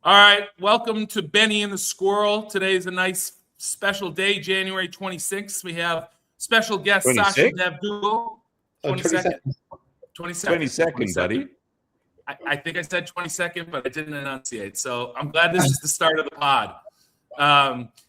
All right, welcome to Benny and the Squirrel. Today is a nice special day, January 26th. We have special guest 26? Sachin Dev Duggal. 22nd. 22nd, buddy. I think I said 22nd, but I didn't enunciate. So I'm glad this is the start of the pod.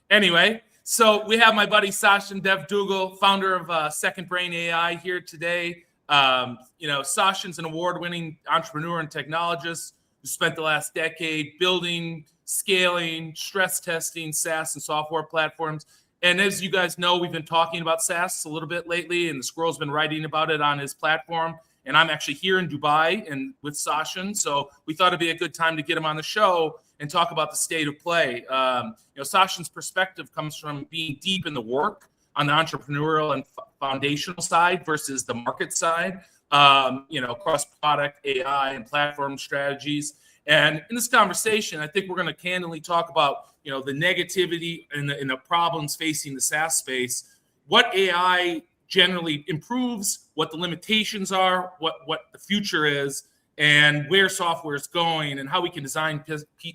Anyway, so we have my buddy Sachin Dev Duggal, founder of SeKondBrain.AI here today. Sachin's an award-winning entrepreneur and technologist who spent the last decade building, scaling, stress testing SaaS and software platforms. And as you guys know, we've been talking about SaaS a little bit lately, and the Squirrel's been writing about it on his platform. And I'm actually here in Dubai and with Sachin, so we thought it'd be a good time to get him on the show and talk about the state of play. Sachin's perspective comes from being deep in the work on the entrepreneurial and foundational side versus the market side. Across product, AI, and platform strategies. And in this conversation, I think we're going to candidly talk about, the negativity and the problems facing the SaaS space, what AI generally improves, what the limitations are, what the future is, and where software is going, and how we can design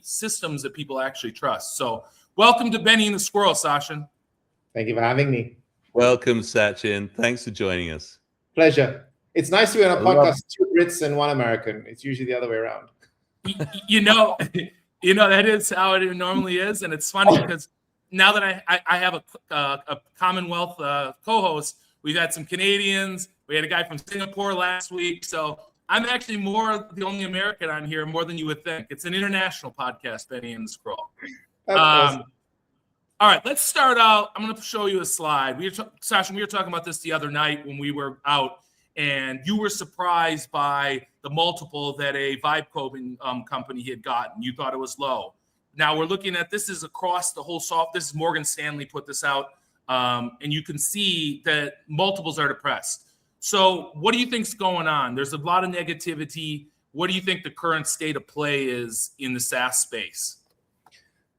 systems that people actually trust. So welcome to Benny and the Squirrel, Sachin. Thank you for having me. Welcome, Sachin. Thanks for joining us. Pleasure. It's nice to be on a podcast, 2 Brits and 1 American. It's usually the other way around. That is how it normally is. And it's funny because now that I have a Commonwealth co-host, we've had some Canadians. We had a guy from Singapore last week. So I'm actually more the only American on here, more than you would think. It's an international podcast, Benny and the Squirrel. Awesome. All right, let's start out. I'm going to show you a slide. Sachin, we were talking about this the other night when we were out. And you were surprised by the multiple that a vibe coding company had gotten. You thought it was low. Now we're looking at this is across the whole This is Morgan Stanley put this out, and you can see that multiples are depressed. So what do you think's going on? There's a lot of negativity. What do you think the current state of play is in the SaaS space?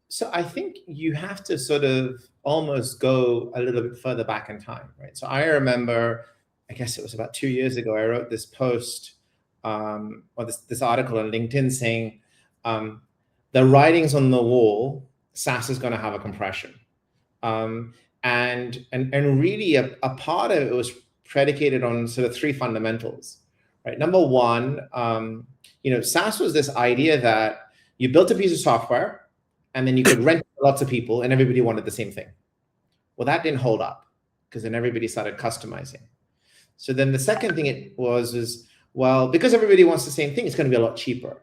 So I think you have to sort of almost go a little bit further back in time, right? So I remember, I guess it was about 2 years ago, I wrote this post or this article on LinkedIn saying the writing's on the wall, SaaS is going to have a compression. And really a part of it was predicated on sort of 3 fundamentals, right? Number one, SaaS was this idea that you built a piece of software and then you could rent it to lots of people and everybody wanted the same thing. Well, that didn't hold up because then everybody started customizing. So then the second thing because everybody wants the same thing, it's going to be a lot cheaper.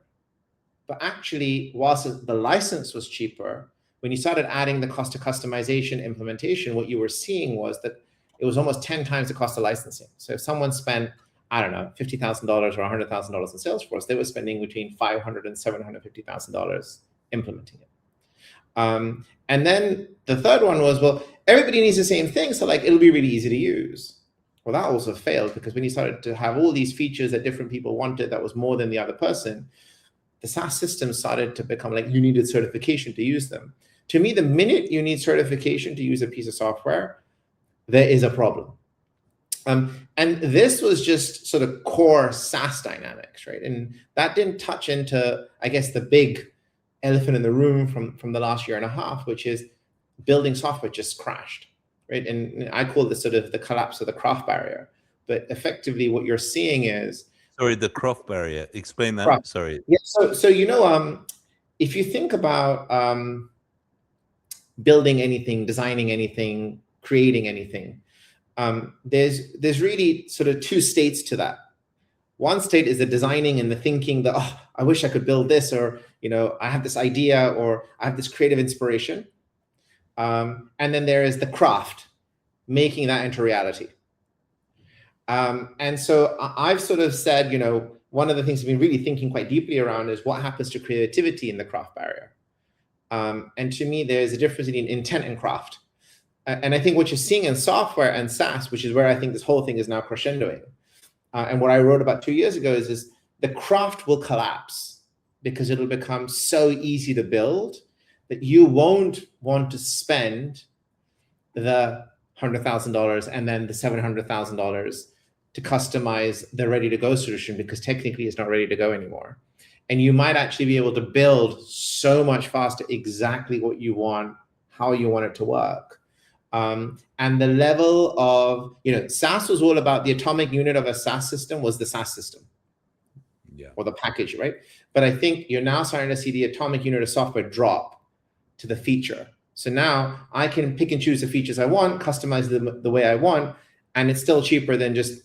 But actually, whilst the license was cheaper, when you started adding the cost of customization implementation, what you were seeing was that it was almost 10 times the cost of licensing. So if someone spent, I don't know, $50,000 or $100,000 in Salesforce, they were spending between $500,000 and $750,000 implementing it. And then the third one was, everybody needs the same thing, so it'll be really easy to use. Well, that also failed because when you started to have all these features that different people wanted that was more than the other person, the SaaS system started to become you needed certification to use them. To me, the minute you need certification to use a piece of software, there is a problem. And this was just sort of core SaaS dynamics, right? And that didn't touch into, I guess, the big elephant in the room from the last year and a half, which is building software just crashed. Right? And I call this sort of the collapse of the craft barrier. But effectively, what you're seeing is... Sorry, the craft barrier. Explain that. Craft. Sorry. Yeah. So if you think about building anything, designing anything, creating anything, there's really sort of 2 states to that. One state is the designing and the thinking that, I wish I could build this, or I have this idea, or I have this creative inspiration. And then there is the craft, making that into reality. And so I've sort of said, one of the things I've been really thinking quite deeply around is what happens to creativity in the craft barrier. And to me, there's a difference between intent and craft. And I think what you're seeing in software and SaaS, which is where I think this whole thing is now crescendoing. And what I wrote about 2 years ago is the craft will collapse because it'll become so easy to build that you won't want to spend the $100,000 and then the $700,000 to customize the ready-to-go solution because technically it's not ready to go anymore. And you might actually be able to build so much faster exactly what you want, how you want it to work. And the level of, SaaS was all about the atomic unit of a SaaS system was the SaaS system. Yeah. Or the package, right? But I think you're now starting to see the atomic unit of software drop to the feature. So now I can pick and choose the features I want, customize them the way I want, and it's still cheaper than just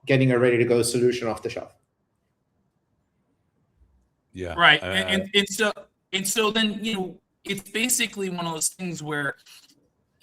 getting a ready-to-go solution off the shelf. Yeah. Right. And so then, it's basically one of those things where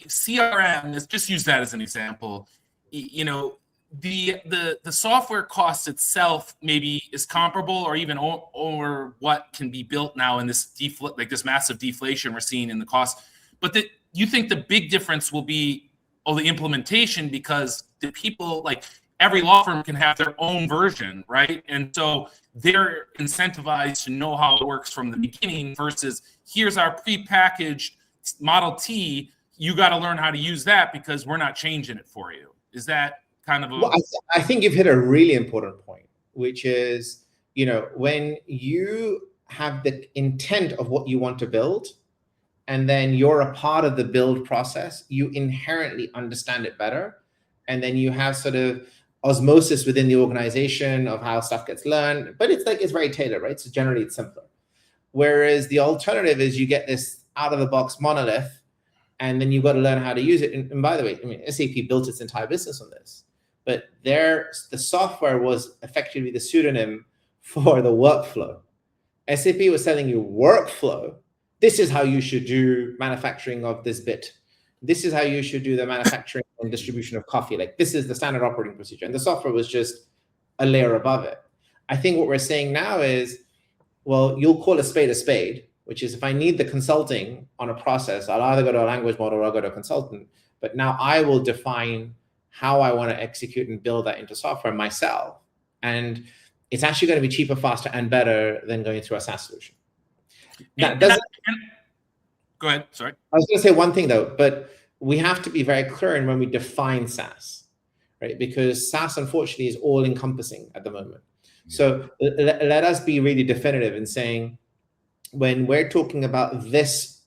CRM, let's just use that as an example, the software cost itself maybe is comparable or even over what can be built now in this this massive deflation we're seeing in the cost. But you think the big difference will be the implementation, because the people, like every law firm can have their own version, right? And so they're incentivized to know how it works from the beginning versus here's our prepackaged Model T. You got to learn how to use that because we're not changing it for you. Is that kind of a... Well, I think you've hit a really important point, which is, when you have the intent of what you want to build, and then you're a part of the build process, you inherently understand it better. And then you have sort of osmosis within the organization of how stuff gets learned, but it's very tailored, right? So generally it's simpler. Whereas the alternative is you get this out of the box monolith, and then you've got to learn how to use it. And by the way, SAP built its entire business on this, but the software was effectively the pseudonym for the workflow. SAP was telling you workflow. This is how you should do manufacturing of this bit. This is how you should do the manufacturing and distribution of coffee. Like, this is the standard operating procedure. And the software was just a layer above it. I think what we're saying now is, well, you'll call a spade, which is if I need the consulting on a process, I'll either go to a language model or I'll go to a consultant. But now I will define how I want to execute and build that into software myself. And it's actually going to be cheaper, faster, and better than going through a SaaS solution. Go ahead. Sorry. I was going to say one thing though, but we have to be very clear in when we define SaaS, right? Because SaaS, unfortunately, is all encompassing at the moment. So let us be really definitive in saying, when we're talking about this,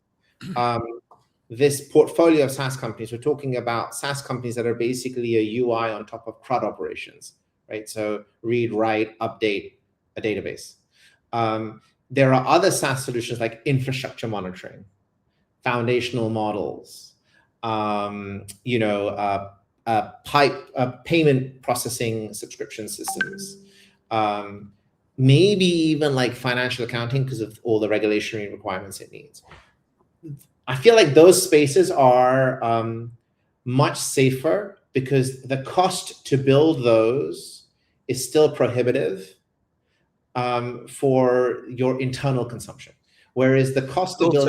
this portfolio of SaaS companies, we're talking about SaaS companies that are basically a UI on top of CRUD operations, right? So read, write, update a database. There are other SaaS solutions like infrastructure monitoring, foundational models, payment processing subscription systems, maybe even like financial accounting because of all the regulatory requirements it needs. I feel like those spaces are much safer because the cost to build those is still prohibitive for your internal consumption. Whereas the cost to build...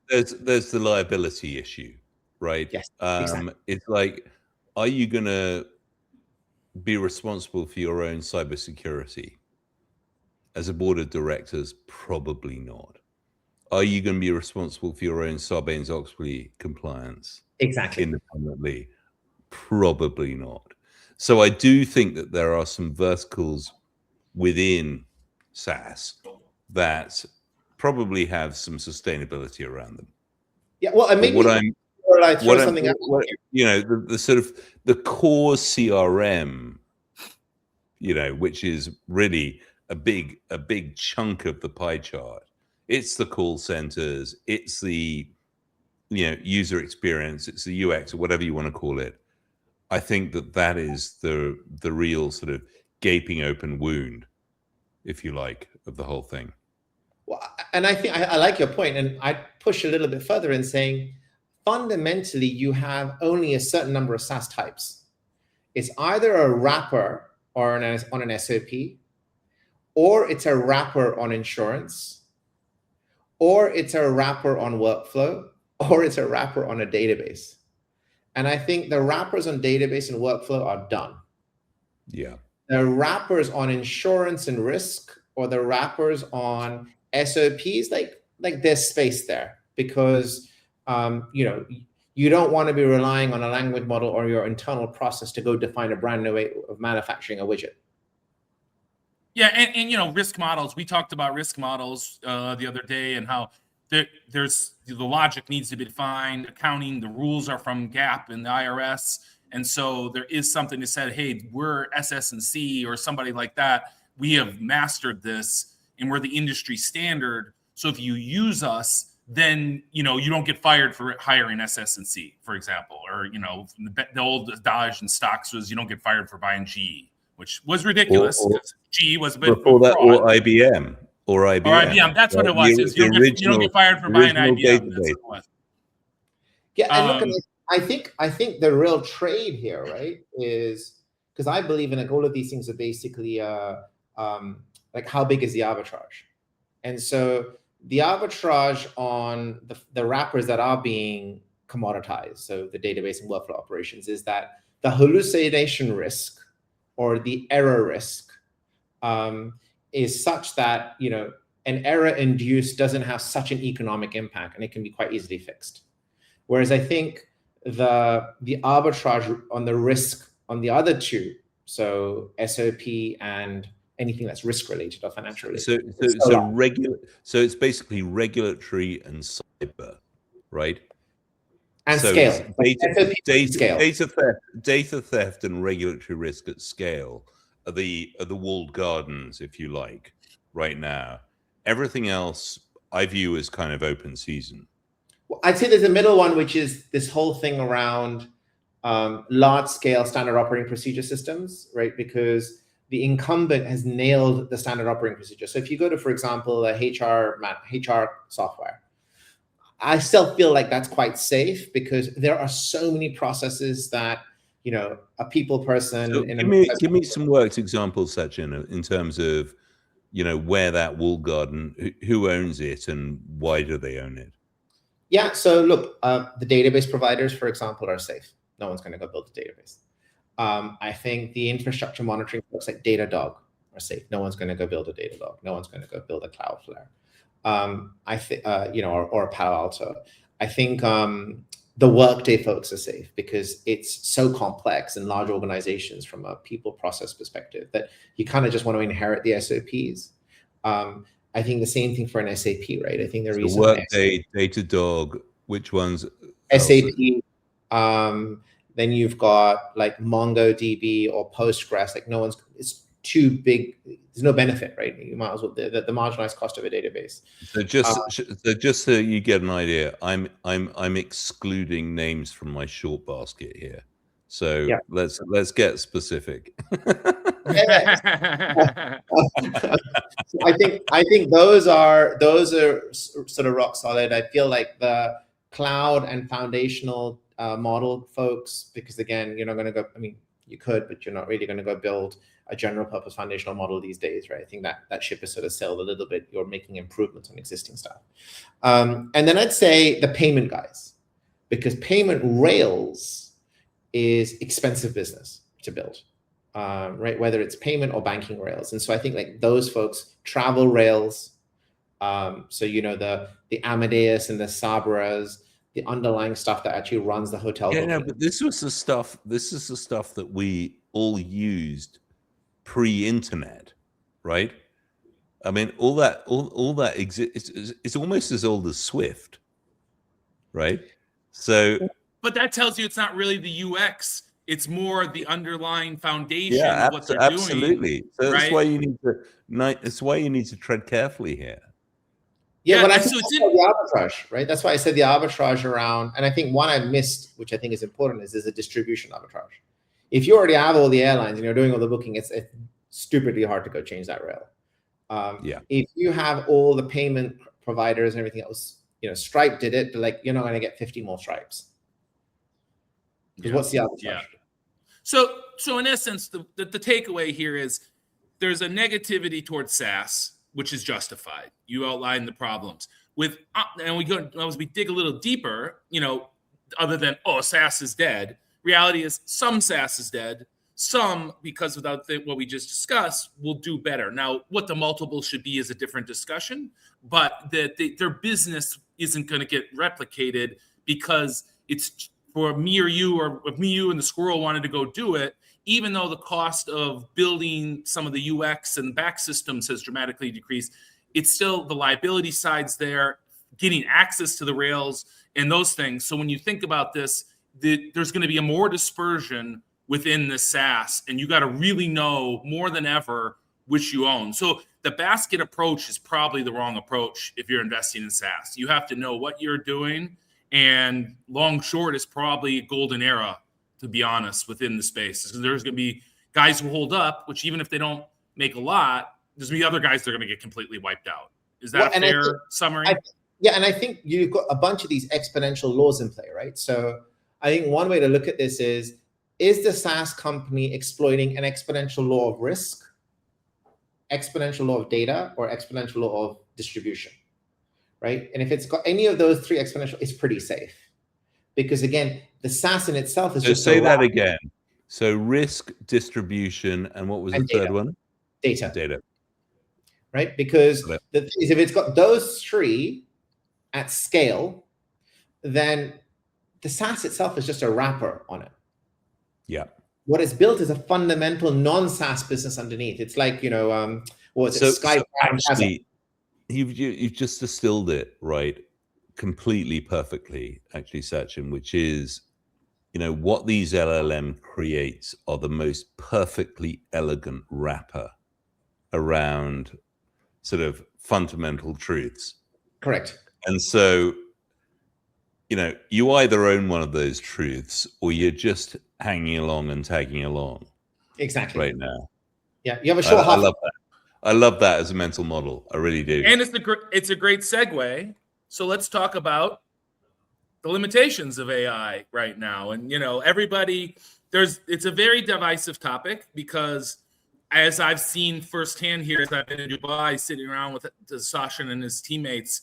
there's the liability issue, right? Yes, exactly. It's like, are you going to be responsible for your own cybersecurity? As a board of directors, probably not. Are you going to be responsible for your own Sarbanes-Oxley compliance? Exactly. Independently? Probably not. So I do think that there are some verticals within SaaS that probably have some sustainability around them. Yeah, well, and maybe the sort of the core CRM, which is really a big chunk of the pie chart. It's the call centers, it's the user experience, it's the UX or whatever you want to call it. I think that is the real sort of gaping open wound, if you like, of the whole thing. Well, and I think I like your point, and I'd push a little bit further in saying, fundamentally, you have only a certain number of SaaS types. It's either a wrapper or on an SOP, or it's a wrapper on insurance, or it's a wrapper on workflow, or it's a wrapper on a database. And I think the wrappers on database and workflow are done. Yeah. The wrappers on insurance and risk, or the wrappers on SOPs, like there's space there because you don't want to be relying on a language model or your internal process to go define a brand new way of manufacturing a widget. Yeah, and risk models. We talked about risk models the other day, and how there's the logic needs to be defined. Accounting, the rules are from GAAP and the IRS, and so there is something to say, hey, we're SS&C or somebody like that. We have mastered this, and we're the industry standard. So if you use us, then you don't get fired for hiring SS&C, for example, or the old adage in stocks was you don't get fired for buying GE, which was ridiculous. GE was a bit before that, fraud. or IBM. Or IBM. That's what it was. You don't get fired for buying IBM. That's what it was. Yeah, and look, I think the real trade here, right, is because I believe in like all of these things are basically like how big is the arbitrage, and so the arbitrage on the wrappers that are being commoditized, so the database and workflow operations, is that the hallucination risk or the error risk is such that an error induced doesn't have such an economic impact, and it can be quite easily fixed. Whereas I think the arbitrage on the risk on the other two, so SOP and anything that's risk related or financial related. So it's basically regulatory and cyber, right? And so scale. Data theft and regulatory risk at scale are the walled gardens, if you like, right now. Everything else I view as kind of open season. Well, I'd say there's a middle one, which is this whole thing around large scale standard operating procedure systems, right? Because the incumbent has nailed the standard operating procedure. So if you go to, for example, a HR software, I still feel like that's quite safe because there are so many processes that, a people person. So give me some worked examples, Sachin, in terms of, where that walled garden, who owns it and why do they own it? Yeah. So look, the database providers, for example, are safe. No one's going to go build a database. I think the infrastructure monitoring folks like Datadog are safe. No one's going to go build a Datadog. No one's going to go build a Cloudflare. I think, or a Palo Alto. I think the Workday folks are safe because it's so complex in large organizations from a people process perspective that you kind of just want to inherit the SOPs. I think the same thing for an SAP, right? I think the reason Workday, Datadog, which ones? SAP. Then you've got like MongoDB or Postgres. Like it's too big. There's no benefit, right? You might as well the marginalized cost of a database. So just so you get an idea, I'm excluding names from my short basket here. So yeah. let's get specific. I think those are sort of rock solid. I feel like the cloud and foundational model folks, because again, you're not going to go. I mean, you could, but you're not really going to go build a general purpose foundational model these days, right? I think that ship is sort of sailed a little bit. You're making improvements on existing stuff. And then I'd say the payment guys, because payment rails is expensive business to build, right? Whether it's payment or banking rails. And so I think like those folks, travel rails, so the Amadeus and the Sabras, the underlying stuff that actually runs the hotel. Yeah, no, but this is the stuff that we all used pre-internet, right? I mean, all that exists. It's almost as old as Swift, right? So, but that tells you it's not really the UX. It's more the underlying foundation. Yeah, of what they're absolutely. Doing, so right? That's why you need to. That's why you need to tread carefully here. Yeah, but I think that's the arbitrage, right? That's why I said the arbitrage around, and I think one I missed, which I think is important, is a distribution arbitrage. If you already have all the airlines and you're doing all the booking, it's stupidly hard to go change that rail. If you have all the payment providers and everything else, Stripe did it, but like you're not going to get 50 more Stripes. Because what's the arbitrage? Yeah. So in essence, the takeaway here is there's a negativity towards SaaS, which is justified. You outline the problems and we dig a little deeper, other than, SaaS is dead. Reality is some SaaS is dead. Some, because without what we just discussed, will do better. Now, what the multiple should be is a different discussion, but their business isn't going to get replicated because it's for me or you, or if me, you, and the squirrel wanted to go do it. even though the cost of building some of the UX and back systems has dramatically decreased, it's still the liability side's there, getting access to the rails and those things. So when you think about this, there's going to be a more dispersion within the SaaS, and you got to really know more than ever which you own. So the basket approach is probably the wrong approach if you're investing in SaaS. You have to know what you're doing, and long short is probably a golden era, to be honest, within the space. Because there's going to be guys who hold up, which even if they don't make a lot, there's going to be other guys that are going to get completely wiped out. Is that a fair summary? Yeah, and I think you've got a bunch of these exponential laws in play, right? So I think one way to look at this is the SaaS company exploiting an exponential law of risk, exponential law of data, or exponential law of distribution, right? And if it's got any of those three exponential, it's pretty safe. Because again, the SaaS in itself is just— say that again. So risk, distribution, and what was the third one? Data. Right? Because the thing is, if it's got those three at scale, then the SaaS itself is just a wrapper on it. Yeah. What it's built is a fundamental non-SaaS business underneath. It's like, Skype. Actually, you've just distilled it, right, completely perfectly, actually, Sachin, which is, what these LLM creates are the most perfectly elegant wrapper around sort of fundamental truths. Correct. And so, you either own one of those truths or you're just hanging along and tagging along. Exactly. Right now. Yeah, you have a short I love that. I love that as a mental model. I really do. And it's a great segue. So let's talk about the limitations of AI right now. And, everybody, it's a very divisive topic because, as I've seen firsthand here, as I've been in Dubai sitting around with Sachin and his teammates,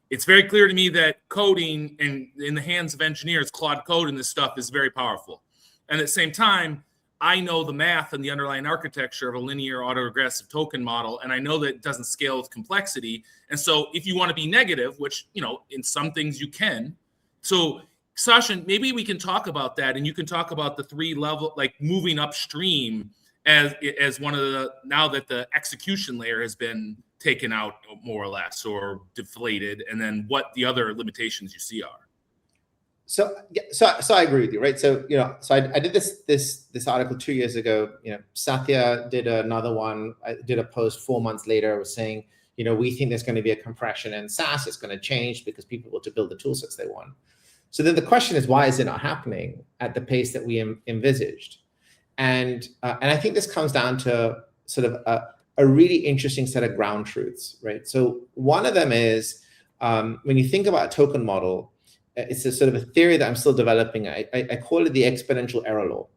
it's very clear to me that coding in the hands of engineers, Claude Code and this stuff is very powerful. And at the same time, I know the math and the underlying architecture of a linear autoregressive token model, and I know that it doesn't scale with complexity. And so if you want to be negative, which, in some things you can. So Sachin, maybe we can talk about that, and you can talk about the 3 level, like moving upstream as one of the, now that the execution layer has been taken out more or less or deflated, and then what the other limitations you see are. So I agree with you, right? So I did this article 2 years ago. Satya did another one. I did a post 4 months later. I was saying, we think there's going to be a compression in SaaS. It's going to change because people want to build the tool sets they want. So then the question is, why is it not happening at the pace that we envisaged? And I think this comes down to sort of a really interesting set of ground truths, right? So one of them is when you think about a token model, it's a sort of a theory that I'm still developing. I call it the exponential error law,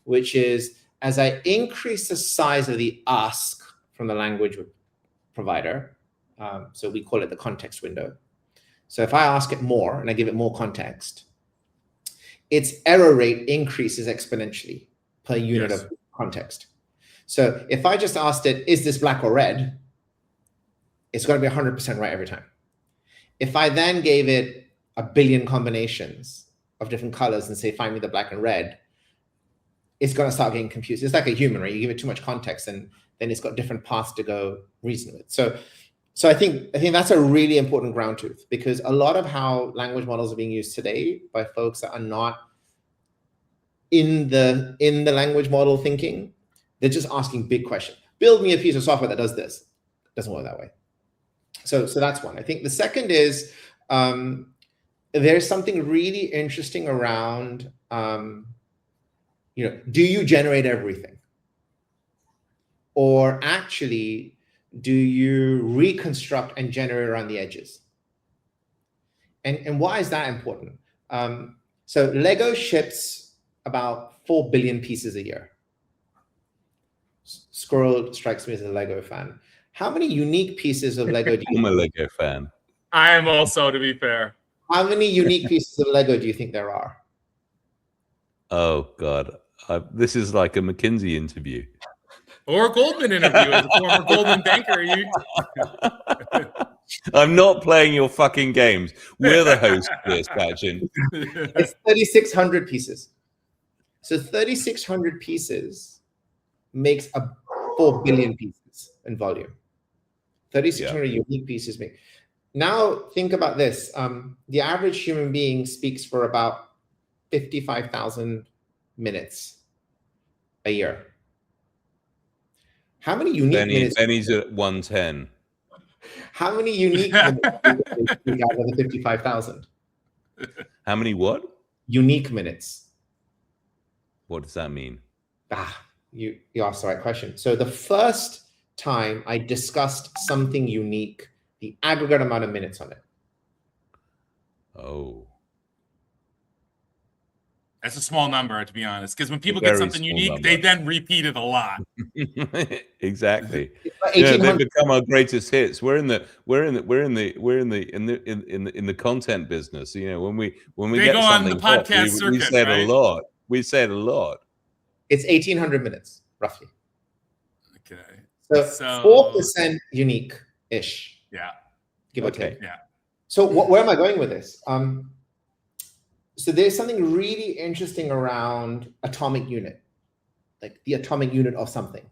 which is as I increase the size of the ask from the language provider, so we call it the context window. So if I ask it more and I give it more context, its error rate increases exponentially per unit of context. So if I just asked it, is this black or red? It's going to be 100% right every time. If I then gave it 1 billion combinations of different colors and say, find me the black and red, it's going to start getting confused. It's like a human, right? You give it too much context and then it's got different paths to go reason with. So I think that's a really important ground truth, because a lot of how language models are being used today by folks that are not in the language model thinking, they're just asking big questions. Build me a piece of software that does this. It doesn't work that way. So that's one. I think the second is there's something really interesting around, do you generate everything? Or actually, do you reconstruct and generate around the edges? And why is that important? So Lego ships about 4 billion pieces a year. Squirrel strikes me as a Lego fan. How many unique pieces of Lego do you I'm a Lego fan. I am also, to be fair. How many unique pieces of Lego do you think there are? Oh, God. This is like a McKinsey interview. Or a Goldman interview as a former Goldman banker. I'm not playing your fucking games. We're the host for this, Sachin. It's 3,600 pieces. So 3,600 pieces makes 4 billion pieces in volume. 3,600 unique pieces make. Now think about this. The average human being speaks for about 55,000 minutes a year. How many unique minutes? Benny's at 110. How many unique minutes do you speak out of the 55,000? How many what? Unique minutes. What does that mean? You asked the right question. So the first time I discussed something unique, the aggregate amount of minutes on it. Oh. That's a small number, to be honest, because when people Very get something unique, number. they then repeat it a lot. Exactly. Yeah, they become our greatest hits. We're in the content business. You know, when we They get go on the something hot, podcast we circuit, say it right? a lot. We say it a lot. It's 1,800 minutes, roughly. Okay. So 4% unique-ish. Yeah. Give or take. Yeah. So where am I going with this? So there's something really interesting around atomic unit, like the atomic unit of something,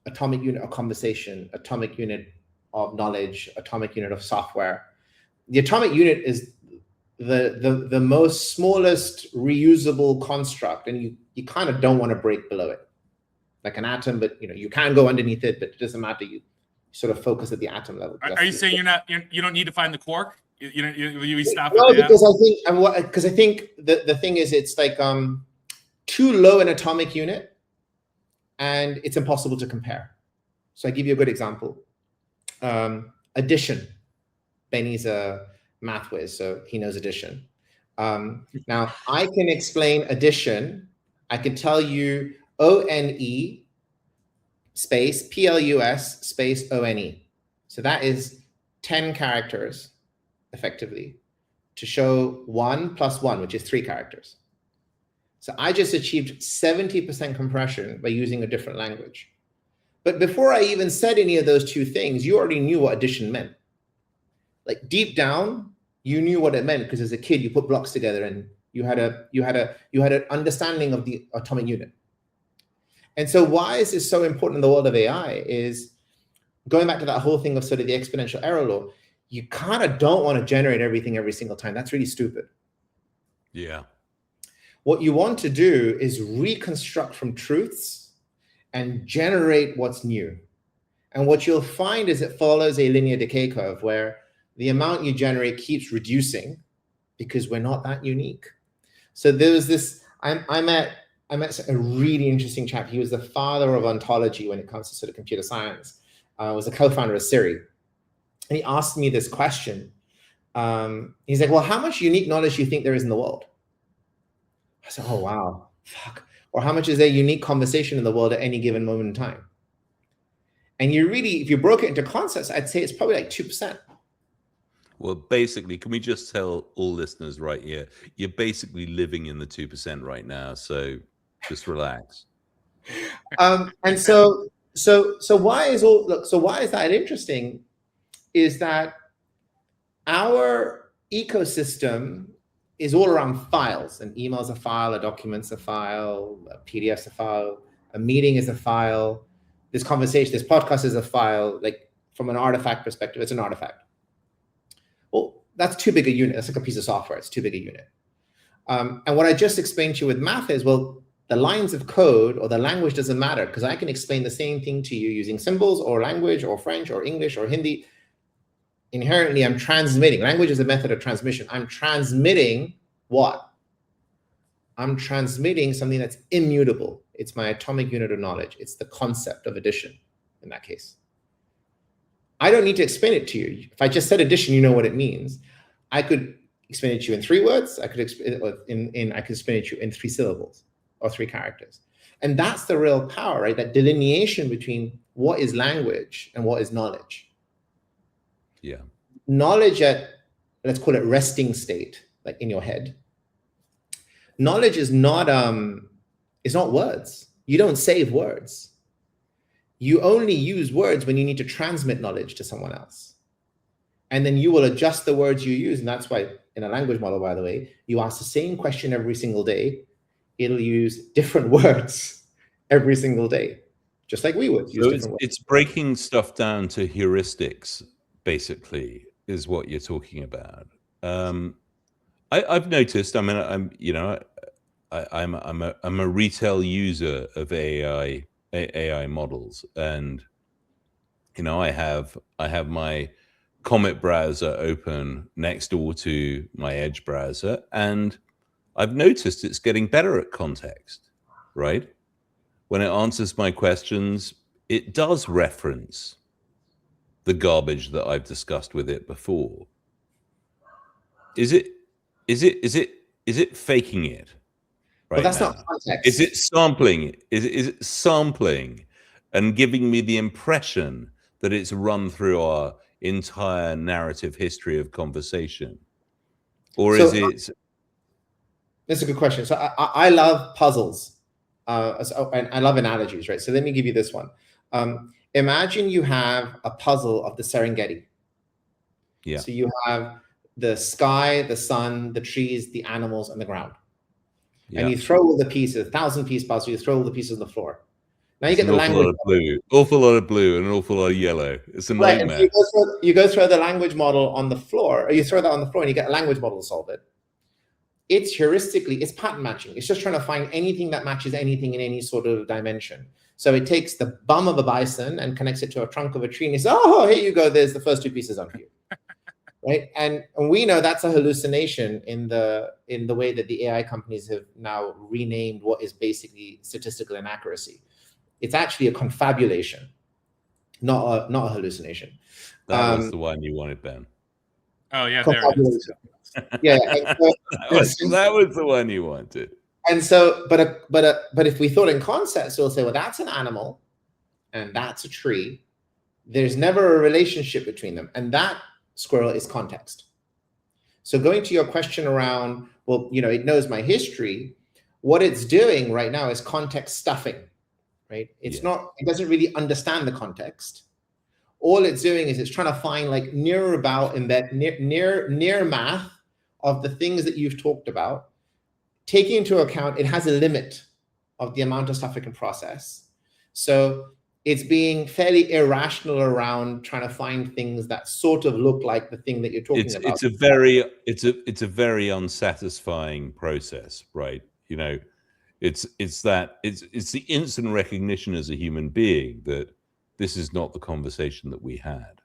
atomic unit of conversation, atomic unit of knowledge, atomic unit of software. The atomic unit is the most smallest reusable construct, and you kind of don't want to break below it, like an atom. But you can go underneath it, but it doesn't matter. You sort of focus at the atom level. Are you saying you don't need to find the quark? You stop no, at the because I think the thing is, it's like too low an atomic unit, and it's impossible to compare. So I give you a good example. Addition. Benny's a math whiz, so he knows addition. Now I can explain addition. I can tell you ONE space PLUS space ONE. So that is 10 characters effectively to show 1 + 1, which is 3 characters. So I just achieved 70% compression by using a different language. But before I even said any of those two things, you already knew what addition meant. Like deep down, you knew what it meant because as a kid, you put blocks together and you had an understanding of the atomic unit. And so why is this so important in the world of AI is going back to that whole thing of sort of the exponential error law. You kind of don't want to generate everything every single time. That's really stupid. Yeah. What you want to do is reconstruct from truths and generate what's new. And what you'll find is it follows a linear decay curve where the amount you generate keeps reducing because we're not that unique. So there was this, I met a really interesting chap. He was the father of ontology when it comes to sort of computer science. Was a co-founder of Siri. And he asked me this question. He's like, well, how much unique knowledge do you think there is in the world? I said, oh, wow, fuck. Or how much is there unique conversation in the world at any given moment in time? And you really, if you broke it into concepts, I'd say it's probably like 2%. Well, basically, can we just tell all listeners right here, you're basically living in the 2% right now. So just relax. And so why is that interesting? Is that our ecosystem is all around files. An email is a file, a document's a file, a PDF's a file, a meeting is a file, this conversation, this podcast is a file. Like from an artifact perspective, it's an artifact. Well, that's too big a unit. That's like a piece of software. It's too big a unit. And what I just explained to you with math is, well, the lines of code or the language doesn't matter because I can explain the same thing to you using symbols or language or French or English or Hindi. Inherently, I'm transmitting. Language is a method of transmission. I'm transmitting what? I'm transmitting something that's immutable. It's my atomic unit of knowledge. It's the concept of addition in that case. I don't need to explain it to you. If I just said addition, you know what it means. I could explain it to you in 3 words. I could explain it to you in 3 syllables or 3 characters. And that's the real power, right? That delineation between what is language and what is knowledge. Yeah. Knowledge at, let's call it resting state, like in your head. Knowledge is not words. You don't save words. You only use words when you need to transmit knowledge to someone else. And then you will adjust the words you use. And that's why in a language model, by the way, you ask the same question every single day it'll use different words every single day, just like we would use So different words. it's breaking stuff down to heuristics, basically, is what you're talking about. I've noticed. I mean, I'm a retail user of AI models, and I have my Comet browser open next door to my Edge browser, and I've noticed it's getting better at context, right? When it answers my questions, it does reference the garbage that I've discussed with it before. Is it faking it right But that's now? not context. Is it sampling? Is it sampling and giving me the impression that it's run through our entire narrative history of conversation? Or is it? That's a good question. So I love puzzles, and I love analogies, right? So let me give you this one. Imagine you have a puzzle of the Serengeti. Yeah. So you have the sky, the sun, the trees, the animals, and the ground. Yeah. And you throw all the pieces, 1,000-piece puzzle, you throw all the pieces on the floor. Now you get the language. Awful lot of blue, and an awful lot of yellow. It's a nightmare. Right. So you go throw the language model on the floor, or you throw that on the floor and you get a language model to solve it. It's heuristically, it's pattern matching. It's just trying to find anything that matches anything in any sort of dimension. So it takes the bum of a bison and connects it to a trunk of a tree and it says, oh, here you go, there's the first 2 pieces on you. Right? And we know that's a hallucination in the way that the AI companies have now renamed what is basically statistical inaccuracy. It's actually a confabulation, not a hallucination. That was the one you wanted, Ben. Oh yeah, there it is. Yeah, that was the one you wanted. And so, but if we thought in concepts, we'll say, well, that's an animal, and that's a tree. There's never a relationship between them, and that squirrel is context. So going to your question around, well, it knows my history. What it's doing right now is context stuffing, right? It's not. It doesn't really understand the context. All it's doing is it's trying to find like near about in that near math of the things that you've talked about, taking into account it has a limit of the amount of stuff it can process. So it's being fairly irrational around trying to find things that sort of look like the thing that you're talking about. It's a very unsatisfying process, right? It's the instant recognition as a human being that this is not the conversation that we had.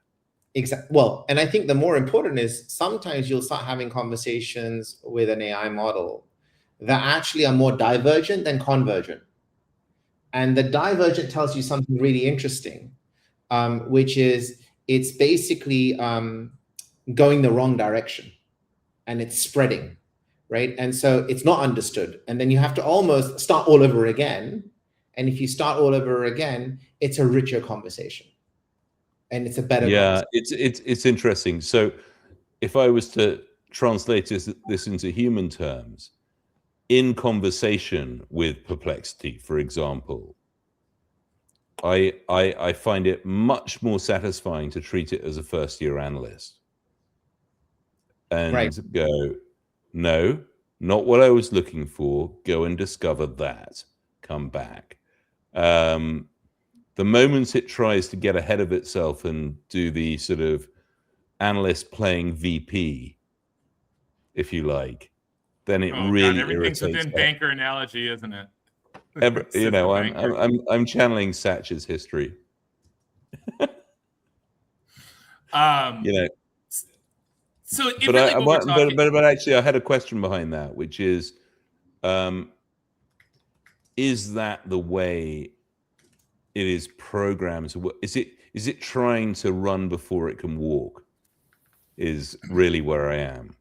Exactly. Well, and I think the more important is sometimes you'll start having conversations with an AI model that actually are more divergent than convergent. And the divergent tells you something really interesting, which is it's basically going the wrong direction and it's spreading, right? And so it's not understood. And then you have to almost start all over again. And if you start all over again, it's a richer conversation. And it's a better conversation. It's interesting. So if I was to translate this into human terms, in conversation with Perplexity, for example, I find it much more satisfying to treat it as a first-year analyst and go, no, not what I was looking for. Go and discover that. Come back. The moment it tries to get ahead of itself and do the sort of analyst playing VP, if you like, then it really everything's irritates. Within banker analogy, isn't it? I'm channeling Satch's history. So, but actually, I had a question behind that, which is that the way it is programmed? Is it trying to run before it can walk? Is really where I am.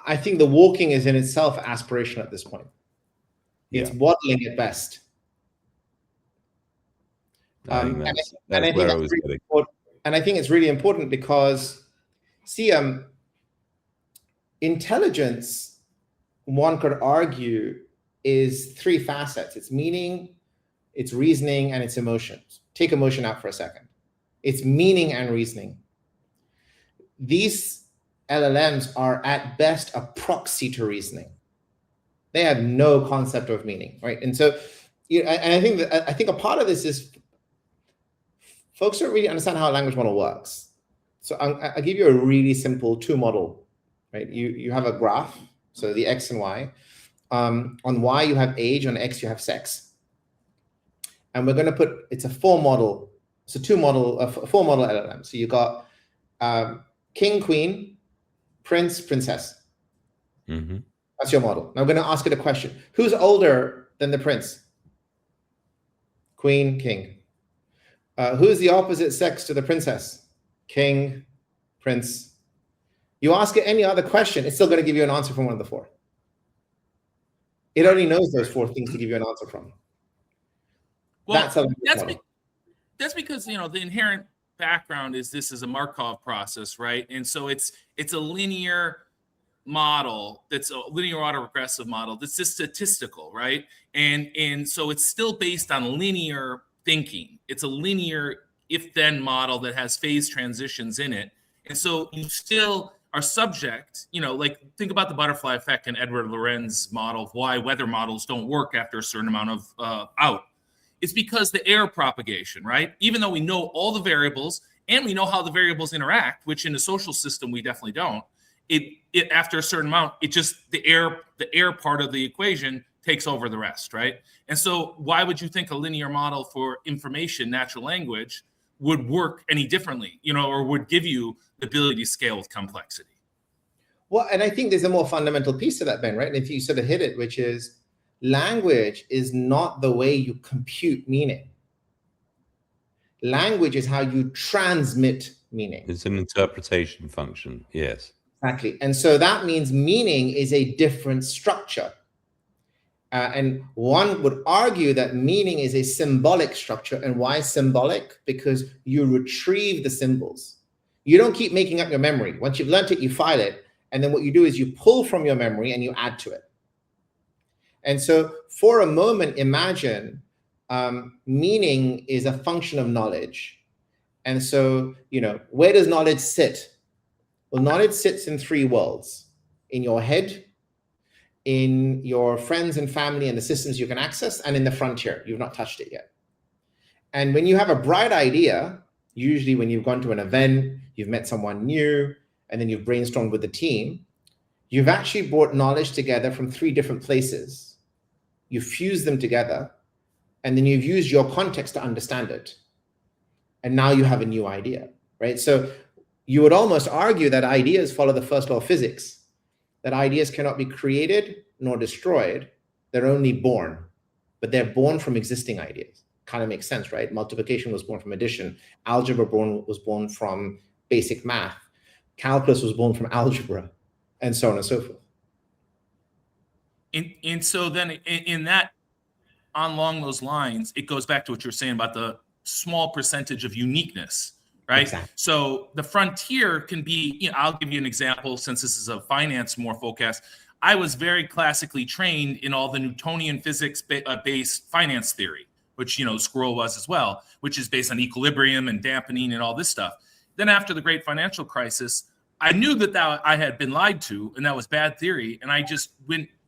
I think the walking is in itself aspiration at this point. It's waddling at best. I think that's where I was getting. And I think it's really important because, see, intelligence, one could argue, is 3 facets. It's meaning, it's reasoning, and it's emotions. Take emotion out for a second. It's meaning and reasoning. These LLMs are at best a proxy to reasoning. They have no concept of meaning, right? And so, and I think a part of this is folks don't really understand how a language model works. So I'll give you a really simple two model, right? You have a graph, so the X and Y. On Y, you have age, on X, you have sex. And we're going to put, it's a four model LLM. So you got king, queen, prince, princess. Mm-hmm. That's your model. Now I'm going to ask it a question. Who's older than the prince? Queen, king. Who's the opposite sex to the princess? King, prince. You ask it any other question, it's still going to give you an answer from one of the four. It only knows those four things to give you an answer from. Well, that's because, you know, the inherent background is this is a Markov process, right? And so it's a linear model, that's a linear autoregressive model that's just statistical, right? And so it's still based on linear thinking. It's a linear if-then model that has phase transitions in it. And so you still are subject, you know, like think about the butterfly effect and Edward Lorenz model of why weather models don't work after a certain amount of out. It's because the error propagation, right? Even though we know all the variables and we know how the variables interact, which in a social system we definitely don't, it after a certain amount, it just the error part of the equation takes over the rest, right? And so why would you think a linear model for information, natural language, would work any differently, you know, or would give you the ability to scale with complexity? Well, and I think there's a more fundamental piece to that, Ben, right? And if you sort of hit it, which is language is not the way you compute meaning. Language is how you transmit meaning. It's an interpretation function, yes. Exactly. And so that means meaning is a different structure. And one would argue that meaning is a symbolic structure. And why symbolic? Because you retrieve the symbols. You don't keep making up your memory. Once you've learned it, you file it. And then what you do is you pull from your memory and you add to it. And so for a moment, imagine meaning is a function of knowledge. And so, you know, where does knowledge sit? Well, knowledge sits in three worlds: in your head, in your friends and family and the systems you can access, and in the frontier. You've not touched it yet. And when you have a bright idea, usually when you've gone to an event, you've met someone new, and then you've brainstormed with the team, you've actually brought knowledge together from three different places. You fuse them together, and then you've used your context to understand it. And now you have a new idea, right? So you would almost argue that ideas follow the first law of physics, that ideas cannot be created nor destroyed. They're only born, but they're born from existing ideas. Kind of makes sense, right? Multiplication was born from addition. Algebra was born from basic math. Calculus was born from algebra, and so on and so forth. And so then in that, along those lines, it goes back to what you're saying about the small percentage of uniqueness, right? Exactly. So the frontier can be, you know, I'll give you an example since this is a finance more focused. I was very classically trained in all the Newtonian physics based finance theory, which, you know, Squirrel was as well, which is based on equilibrium and dampening and all this stuff. Then after the great financial crisis, I knew that I had been lied to and that was bad theory. And I just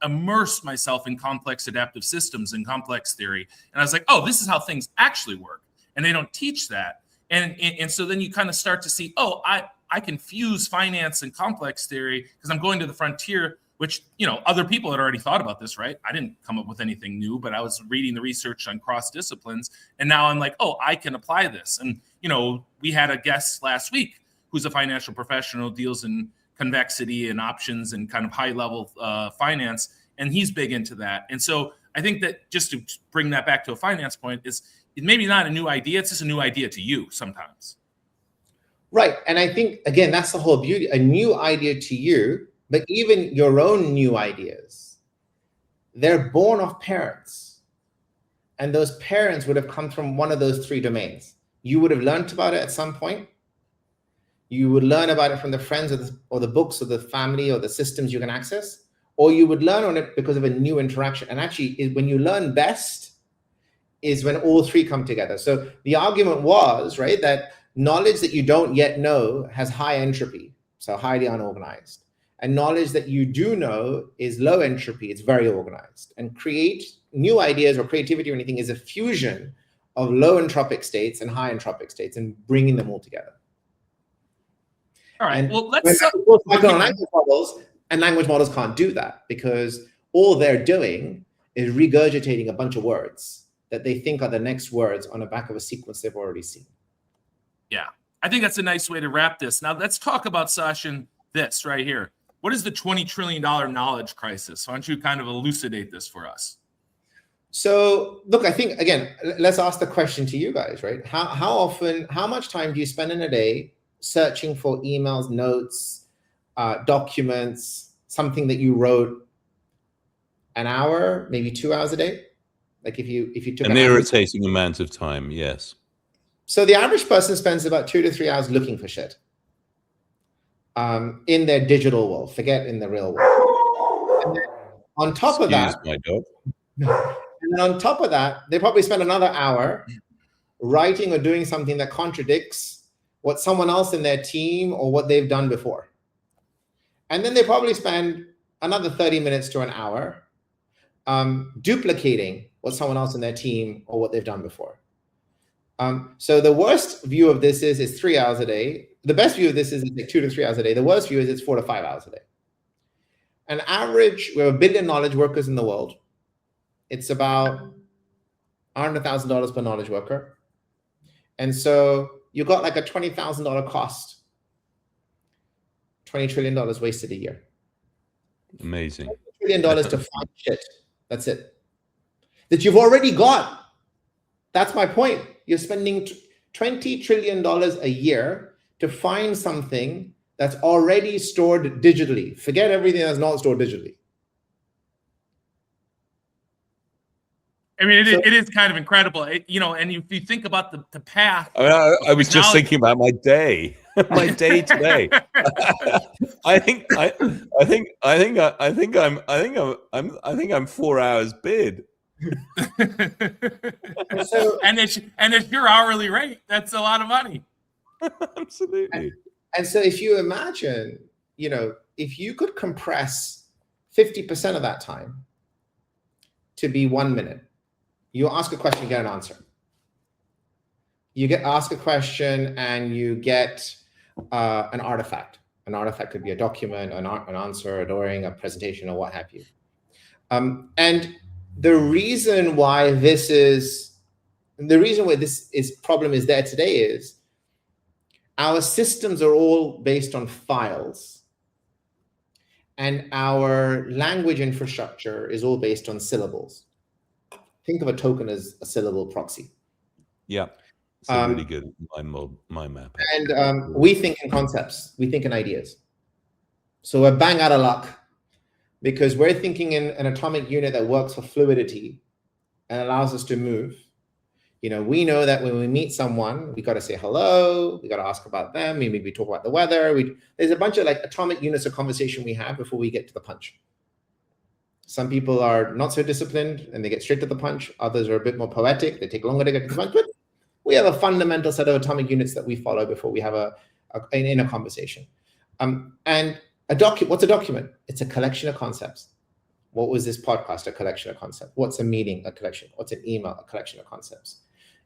immersed myself in complex adaptive systems and complex theory. And I was like, oh, this is how things actually work. And they don't teach that. And so then you kind of start to see, oh, I can fuse finance and complex theory because I'm going to the frontier, which, you know, other people had already thought about this, right? I didn't come up with anything new, but I was reading the research on cross disciplines. And now I'm like, oh, I can apply this. And, you know, we had a guest last week who's a financial professional, deals in convexity and options and kind of high level finance. And he's big into that. And so I think that just to bring that back to a finance point is maybe not a new idea. It's just a new idea to you sometimes. Right. And I think, again, that's the whole beauty, a new idea to you, but even your own new ideas, they're born of parents. And those parents would have come from one of those three domains. You would have learned about it at some point. You would learn about it from the friends or the books or the family or the systems you can access, or you would learn on it because of a new interaction. And actually, when you learn best is when all three come together. So the argument was, right, that knowledge that you don't yet know has high entropy, so highly unorganized. And knowledge that you do know is low entropy. It's very organized. And create new ideas or creativity or anything is a fusion of low entropic states and high entropic states and bringing them all together. All right. And well, let's language models can't do that because all they're doing is regurgitating a bunch of words that they think are the next words on the back of a sequence they've already seen. Yeah, I think that's a nice way to wrap this. Now let's talk about, Sachin, this right here. What is the $20 trillion knowledge crisis? Why don't you kind of elucidate this for us? So look, I think, again, let's ask the question to you guys, right? How much time do you spend in a day searching for emails, notes, documents, something that you wrote? An hour, maybe 2 hours a day? Like if you took an irritating amount of time, yes. So the average person spends about 2 to 3 hours looking for shit in their digital world, forget in the real world. And then on top of that, my dog. And then on top of that, they probably spend another hour writing or doing something that contradicts what someone else in their team or what they've done before. And then they probably spend another 30 minutes to an hour duplicating what someone else in their team or what they've done before. So the worst view of this is 3 hours a day. The best view of this is like 2 to 3 hours a day. The worst view is it's 4 to 5 hours a day. An average, we have 1 billion knowledge workers in the world. It's about $100,000 per knowledge worker. And so you got like a $20,000 cost, $20 trillion wasted a year. Amazing. $20 trillion to find shit. That's it. That you've already got. That's my point. You're spending $20 trillion a year to find something that's already stored digitally. Forget everything that's not stored digitally. I mean, it is kind of incredible, and if you think about the path. I was just thinking about my day, my day today. I think I'm 4 hours bid. and it's your hourly rate. That's a lot of money. Absolutely. And so if you imagine, if you could compress 50% of that time to be 1 minute, you ask a question, you get an answer. You ask a question and you get an artifact. An artifact could be a document, an answer, during a presentation, or what have you. And the reason why this problem is there today is our systems are all based on files, and our language infrastructure is all based on syllables. Think of a token as a syllable proxy. Yeah, it's a really good mind map. And we think in concepts, we think in ideas. So we're bang out of luck because we're thinking in an atomic unit that works for fluidity and allows us to move. We know that when we meet someone, we got to say hello, we got to ask about them, we maybe talk about the weather. There's a bunch of like atomic units of conversation we have before we get to the punch. Some people are not so disciplined and they get straight to the punch. Others are a bit more poetic. They take longer to get to the punch. But we have a fundamental set of atomic units that we follow before we have in a conversation. And what's a document? It's a collection of concepts. What was this podcast? A collection of concepts. What's a meeting? A collection. What's an email? A collection of concepts.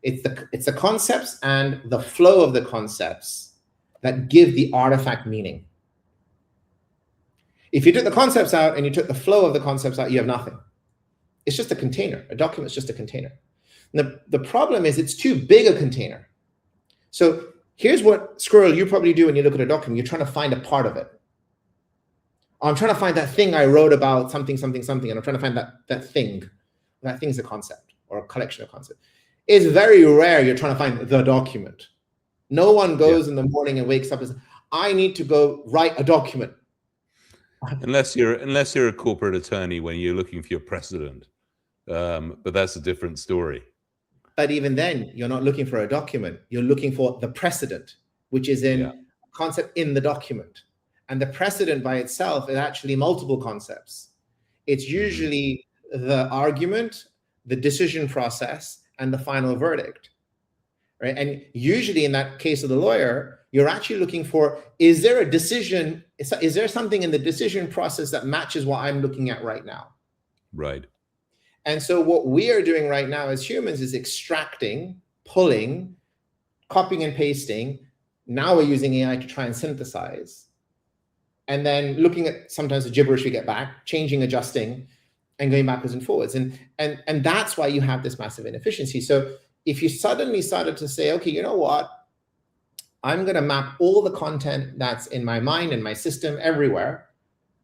It's the concepts and the flow of the concepts that give the artifact meaning. If you took the concepts out and you took the flow of the concepts out, you have nothing. It's just a container. A document is just a container. And the problem is it's too big a container. So here's what, Squirrel, you probably do when you look at a document. You're trying to find a part of it. I'm trying to find that thing I wrote about something, something, something, and I'm trying to find that thing. That thing's a concept or a collection of concepts. It's very rare you're trying to find the document. No one goes in the morning and wakes up and says, I need to go write a document. Unless you're a corporate attorney when you're looking for your precedent, but that's a different story. But even then, you're not looking for a document. You're looking for the precedent, which is in a concept in the document. And the precedent by itself is actually multiple concepts. It's usually the argument, the decision process, and the final verdict. right? And usually in that case of the lawyer, you're actually looking for, is there a decision? Is there something in the decision process that matches what I'm looking at right now? Right. And so what we are doing right now as humans is extracting, pulling, copying and pasting. Now we're using AI to try and synthesize. And then looking at sometimes the gibberish we get back, changing, adjusting, and going backwards and forwards. And that's why you have this massive inefficiency. So if you suddenly started to say, okay, you know what? I'm going to map all the content that's in my mind and my system everywhere,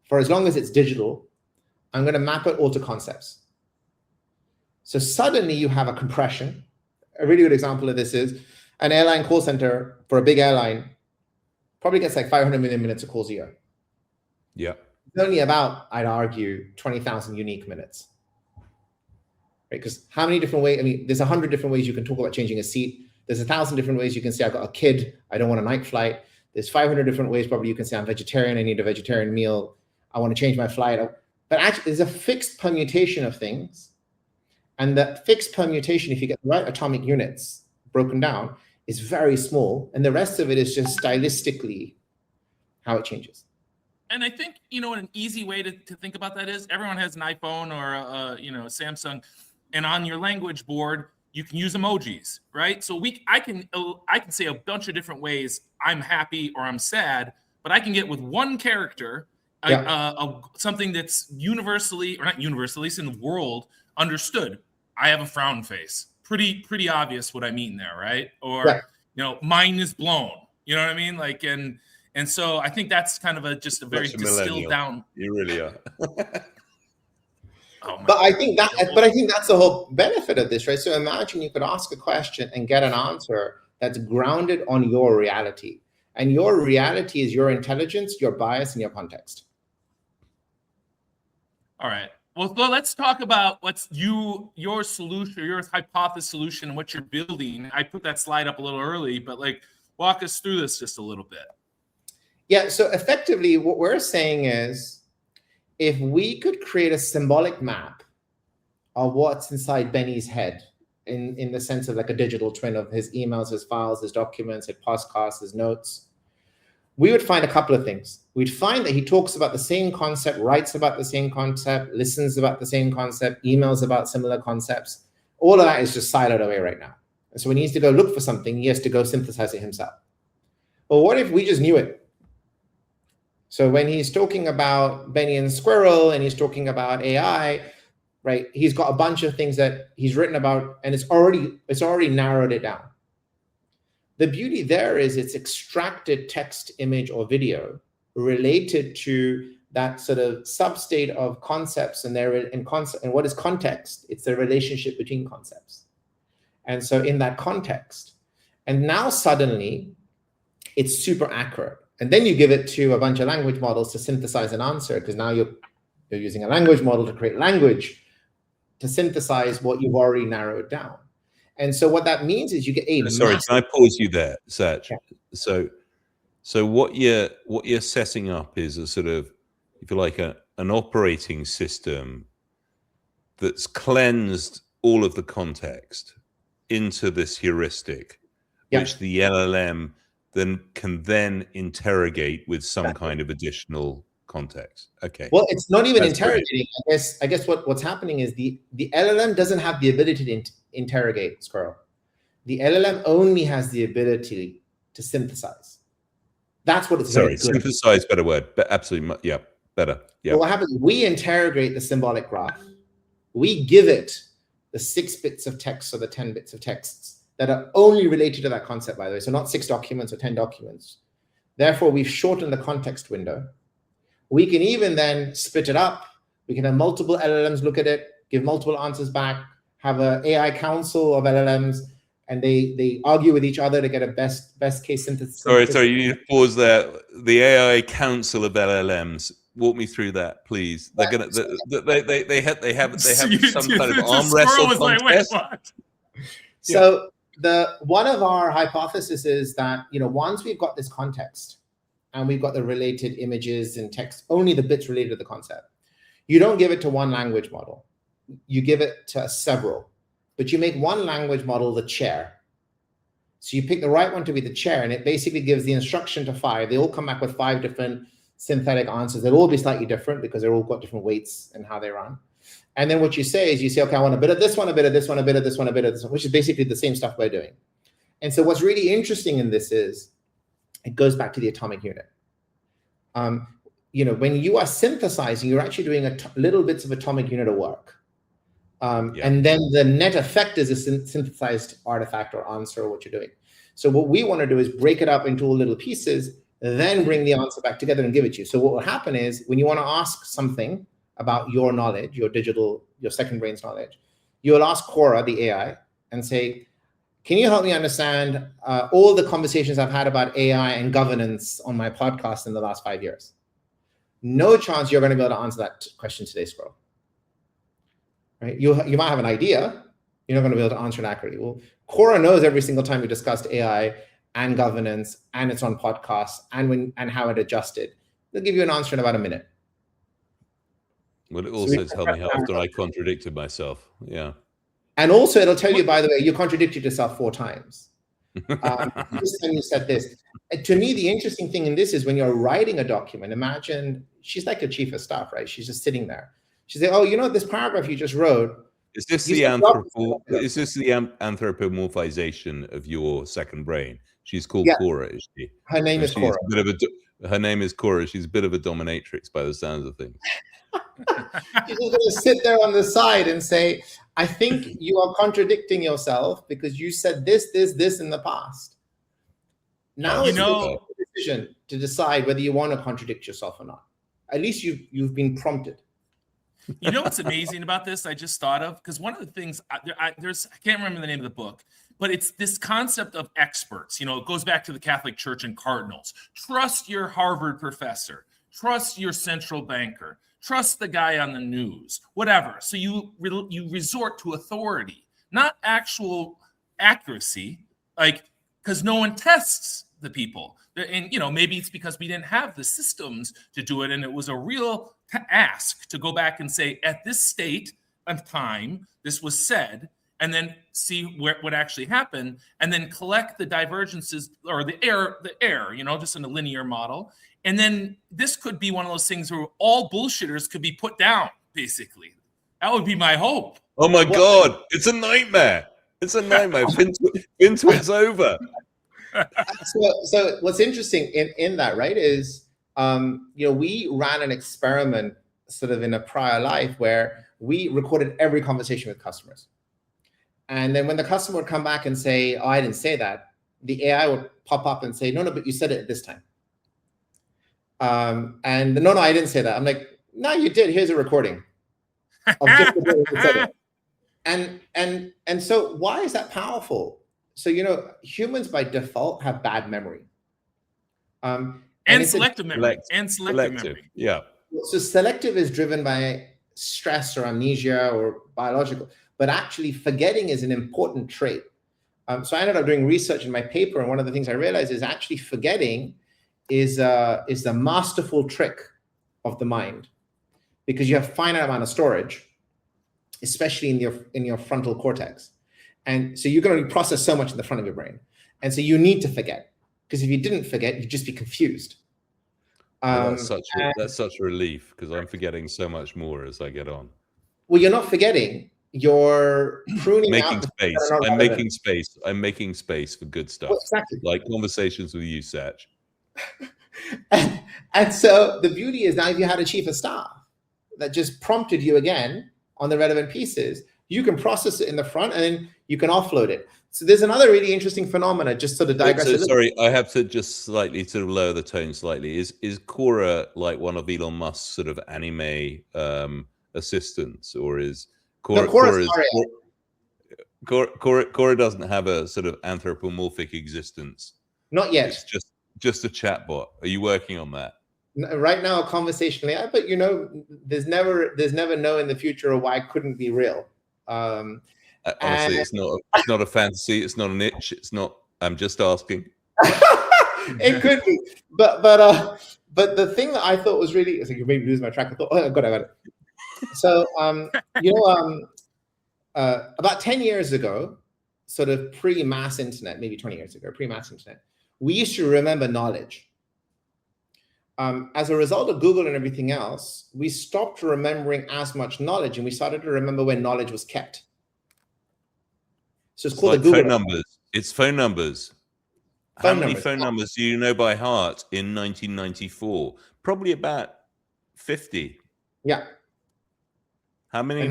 for as long as it's digital, I'm going to map it all to concepts. So suddenly you have a compression. A really good example of this is an airline call center for a big airline probably gets like 500 million minutes of calls a year. Yeah. It's only about, I'd argue, 20,000 unique minutes. Right? Because how many different ways, I mean, there's 100 different ways you can talk about changing a seat. There's 1,000 different ways you can say, I've got a kid, I don't want a night flight. There's 500 different ways probably you can say, I'm vegetarian, I need a vegetarian meal, I want to change my flight. But actually, there's a fixed permutation of things. And that fixed permutation, if you get the right atomic units broken down, is very small. And the rest of it is just stylistically how it changes. And I think, an easy way to think about that is everyone has an iPhone or a Samsung, and on your language board, you can use emojis, right? So I can say a bunch of different ways I'm happy or I'm sad, but I can get with one character something that's universally, or not universally, at least in the world, understood. I have a frown face. Pretty obvious what I mean there, right? Or mine is blown. You know what I mean? Like, and so I think that's kind of just a very distilled down. You really are. But I think that's the whole benefit of this, right? So imagine you could ask a question and get an answer that's grounded on your reality. And your reality is your intelligence, your bias, and your context. All right. Well, let's talk about what's your solution, your hypothesis solution, and what you're building. I put that slide up a little early, but walk us through this just a little bit. Yeah. So effectively, what we're saying is, if we could create a symbolic map of what's inside Benny's head, in the sense of like a digital twin of his emails, his files, his documents, his podcasts, his notes, we would find a couple of things. We'd find that he talks about the same concept, writes about the same concept, listens about the same concept, emails about similar concepts. All of that is just siloed away right now. And so when he needs to go look for something, he has to go synthesize it himself. Well, what if we just knew it? So when he's talking about Benny and Squirrel and he's talking about AI, right, he's got a bunch of things that he's written about, and it's already narrowed it down. The beauty there is it's extracted text, image, or video related to that sort of substate of concepts, and what is context? It's the relationship between concepts. And so in that context, and now suddenly it's super accurate. And then you give it to a bunch of language models to synthesize an answer, because now you're using a language model to create language to synthesize what you've already narrowed down. And so what that means is you get a Sorry, can I pause you there, Sach? Yeah. So what you're setting up is a sort of, if you like, an operating system that's cleansed all of the context into this heuristic, which the LLM can interrogate with some kind of additional context. Okay. Well, it's not even interrogating. I guess what's happening is the LLM doesn't have the ability to interrogate Squirrel. The LLM only has the ability to synthesize. That's what it's Sorry, synthesize, better word, but absolutely, yeah, better. Yeah. Well, what happens? We interrogate the symbolic graph. We give it the 6 bits of text or the 10 bits of texts that are only related to that concept, by the way. So not 6 documents or 10 documents. Therefore, we've shortened the context window. We can even then split it up. We can have multiple LLMs look at it, give multiple answers back, have an AI council of LLMs, and they argue with each other to get a best case synthesis. Sorry, you need to pause there. The AI council of LLMs. Walk me through that, please. They're gonna they have some kind of arm wrestle contest. What? So one of our hypotheses is that once we've got this context and we've got the related images and text, only the bits related to the concept, you don't give it to one language model. You give it to several, but you make one language model the chair. So you pick the right one to be the chair, and it basically gives the instruction to 5. They all come back with 5 different synthetic answers. They'll all be slightly different because they're all got different weights and how they run. And then what you say is you say, okay, I want a bit of this one, a bit of this one, a bit of this one, a bit of this one, which is basically the same stuff we're doing. And so what's really interesting in this is it goes back to the atomic unit. When you are synthesizing, you're actually doing little bits of atomic unit of work. And then the net effect is a synthesized artifact or answer or what you're doing. So what we want to do is break it up into all little pieces, then bring the answer back together and give it to you. So what will happen is when you want to ask something about your knowledge, your second brain's knowledge, you'll ask Quora, the AI, and say, can you help me understand all the conversations I've had about AI and governance on my podcast in the last 5 years? No chance you're going to be able to answer that question today, Squirrel. Right? You might have an idea. You're not going to be able to answer it accurately. Well, Quora knows every single time we discussed AI and governance, and it's on podcasts, and how it adjusted. They'll give you an answer in about a minute. Well, it also tells me how often I contradicted myself. Yeah. And also, it'll tell you, by the way, you contradicted yourself 4 times. This time you said this. And to me, the interesting thing in this is when you're writing a document, imagine she's like a chief of staff, right? She's just sitting there. She said, oh, this paragraph you just wrote. Is this the anthropomorphization of your second brain? She's called Quora, is she? Her name is Quora. Her name is Quora. She's a bit of a dominatrix by the sounds of things. She's just going to sit there on the side and say, I think you are contradicting yourself because you said this in the past. Now it's a decision to decide whether you want to contradict yourself or not. At least you've been prompted. You know what's amazing about this? I just thought of, because one of the things I can't remember the name of the book, but it's this concept of experts. It goes back to the Catholic Church and cardinals. Trust your Harvard professor. Trust your central banker. Trust the guy on the news. Whatever. So you resort to authority, not actual accuracy, because no one tests the people. And maybe it's because we didn't have the systems to do it, and it was a real ask to go back and say, at this state of time, this was said, and then see what actually happened, and then collect the divergences or the error, just in a linear model. And then this could be one of those things where all bullshitters could be put down, basically. That would be my hope. Oh my God, it's a nightmare. It's a nightmare. Fintwit's over. So what's interesting in that, right, is we ran an experiment sort of in a prior life where we recorded every conversation with customers. And then when the customer would come back and say, oh, I didn't say that, the AI would pop up and say, no, but you said it at this time. And no, I didn't say that. I'm like, no, you did. Here's a recording of just the way you said it. And so why is that powerful? So, humans by default have bad memory. And selective memory. Yeah. So selective is driven by stress or amnesia or biological, but actually forgetting is an important trait. So I ended up doing research in my paper, and one of the things I realized is actually forgetting is the masterful trick of the mind, because you have finite amount of storage, especially in your frontal cortex. And so you're going to process so much in the front of your brain. And so you need to forget, because if you didn't forget, you'd just be confused. That's such a relief, because I'm forgetting so much more as I get on. Well, you're not forgetting. You're pruning making out space. I'm making space. I'm making space for good stuff. Well, exactly. Like conversations with you, Sach. And so the beauty is now if you had a chief of staff that just prompted you again on the relevant pieces, you can process it in the front and then you can offload it. So there's another really interesting phenomena, just sort of digress. So, sorry, I have to just slightly sort of lower the tone slightly. Is Quora like one of Elon Musk's sort of anime assistants, or is Quora? No, Quora doesn't have a sort of anthropomorphic existence. Not yet. It's just a chatbot. Are you working on that? Right now, conversationally, but there's never no in the future why it couldn't be real. Honestly, it's not a fantasy. It's not an itch. It's not. I'm just asking. It could be, but the thing that I thought was really, I think you made me lose my track of thought. Oh, I got it. So about 10 years ago, sort of pre-mass internet, maybe 20 years ago, pre-mass internet, we used to remember knowledge. As a result of Google and everything else, we stopped remembering as much knowledge, and we started to remember where knowledge was kept. So it's called like the Google phone numbers. It's phone numbers. How many phone numbers do you know by heart in 1994? Probably about 50. Yeah. How many?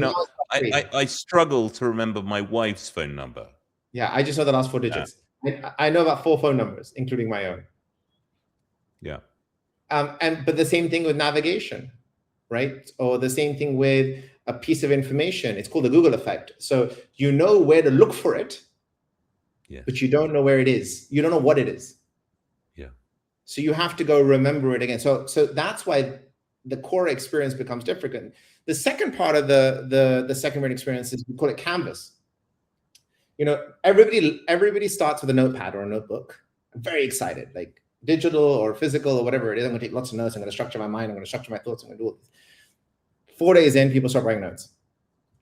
I struggle to remember my wife's phone number. Yeah, I just know the last 4 digits. Yeah. I know about 4 phone numbers, including my own. Yeah. But the same thing with navigation, right? Or the same thing with a piece of information. It's called the Google effect. So you know where to look for it, but you don't know where it is. You don't know what it is. Yeah. So you have to go remember it again. So that's why the core experience becomes different. The second part of the second brain experience is, we call it canvas. You know, everybody starts with a notepad or a notebook. I'm very excited, like digital or physical or whatever it is. I'm going to take lots of notes. I'm going to structure my mind. I'm going to structure my thoughts. I'm going to do all this. 4 days in, people start writing notes.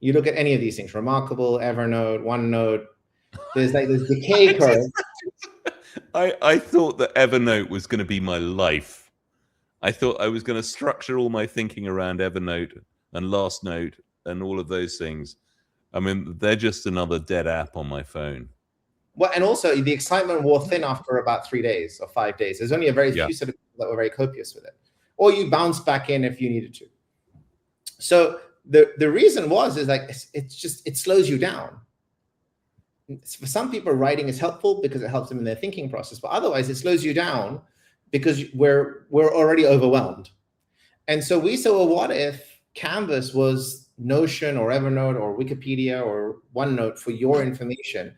You look at any of these things, Remarkable, Evernote, OneNote, there's like this decay curve. I thought that Evernote was going to be my life. I thought I was going to structure all my thinking around Evernote and Last Note and all of those things. I mean, they're just another dead app on my phone. Well, and also the excitement wore thin after about 3 days or 5 days. There's only a very few sort of people that were very copious with it. Or you bounce back in if you needed to. So the reason is like, it slows you down. For some people, writing is helpful because it helps them in their thinking process, but otherwise it slows you down because we're already overwhelmed. And so we said, well, what if Canvas was Notion or Evernote or Wikipedia or OneNote for your information,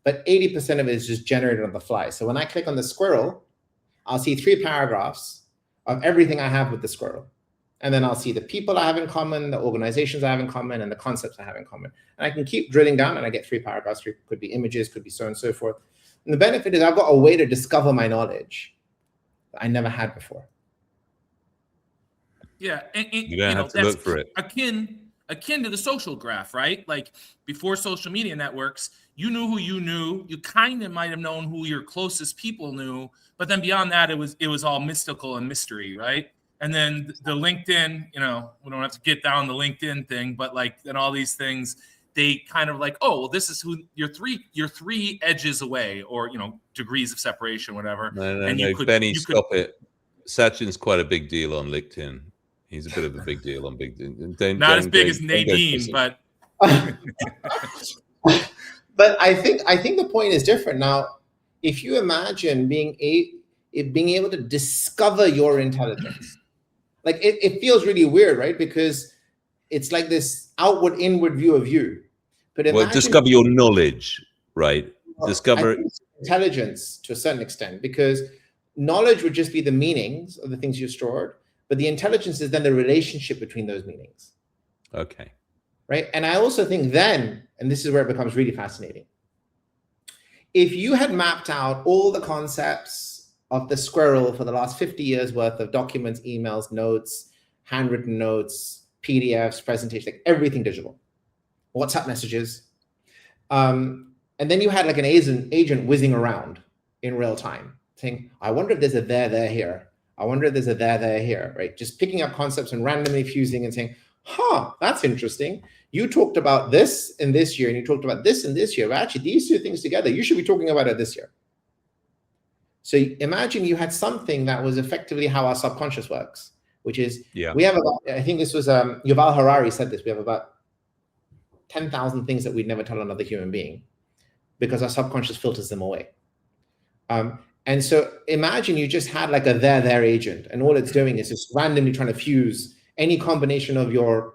but 80% of it is just generated on the fly. So when I click on the squirrel, I'll see 3 paragraphs of everything I have with the squirrel. And then I'll see the people I have in common, the organizations I have in common, and the concepts I have in common. And I can keep drilling down, and I get 3 paragraphs. Could be images, could be so on and so forth. And the benefit is I've got a way to discover my knowledge that I never had before. Yeah, and you don't have to look for it. Akin to the social graph, right? Like before social media networks, you knew who you knew. You kind of might have known who your closest people knew, but then beyond that, it was all mystical and mystery, right? And then the LinkedIn, you know, we don't have to get down the LinkedIn thing, but like, and all these things, they kind of like, oh, well, this is who you're 3 edges away, or, you know, degrees of separation, whatever. No, Benny, stop it. Sachin's quite a big deal on LinkedIn. He's a bit of a big deal on LinkedIn. Not as big as Nadine, but. But I think the point is different. Now, if you imagine being able to discover your intelligence, like it feels really weird, right? Because it's like this outward, inward view of you. But discover your knowledge, right? Discover intelligence to a certain extent, because knowledge would just be the meanings of the things you stored, but the intelligence is then the relationship between those meanings. Okay. Right. And I also think then, and this is where it becomes really fascinating, if you had mapped out all the concepts of the squirrel for the last 50 years worth of documents, emails, notes, handwritten notes, PDFs, presentations, like everything digital, WhatsApp messages. And then you had like an agent whizzing around in real time saying, I wonder if there's a there here. I wonder if there's a there here, right? Just picking up concepts and randomly fusing and saying, that's interesting. You talked about this in this year and you talked about this in this year. But actually, these 2 things together, you should be talking about it this year. So imagine you had something that was effectively how our subconscious works, which is we have about, I think this was Yuval Harari said this, we have about 10,000 things that we'd never tell another human being because our subconscious filters them away. And so imagine you just had like a there agent, and all it's doing is just randomly trying to fuse any combination of your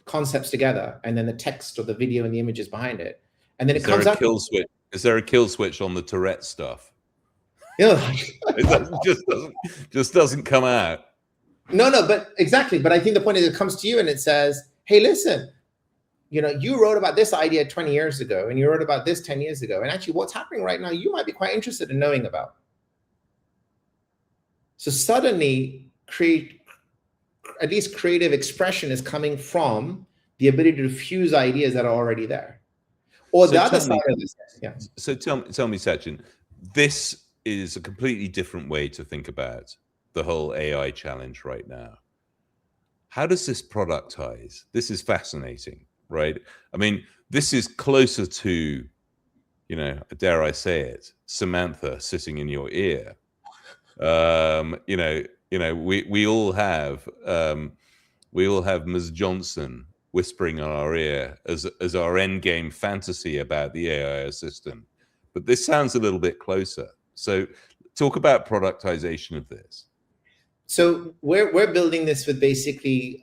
concepts together, and then the text or the video and the images behind it. And then it comes out. Is there a kill switch on the Tourette stuff? Yeah. It just doesn't come out. No, but exactly. But I think the point is it comes to you and it says, hey, listen, you know, you wrote about this idea 20 years ago and you wrote about this 10 years ago. And actually what's happening right now, you might be quite interested in knowing about. So suddenly at least creative expression is coming from the ability to fuse ideas that are already there. Or So the other tell me- side of this, yeah. So tell me, Sachin, this is a completely different way to think about the whole AI challenge right now. How does this productize? This is fascinating, right? I mean, this is closer to, dare I say it, Samantha sitting in your ear. We all have Ms. Johnson whispering in our ear as our end game fantasy about the AI assistant. But this sounds a little bit closer. So talk about productization of this. So we're building this with basically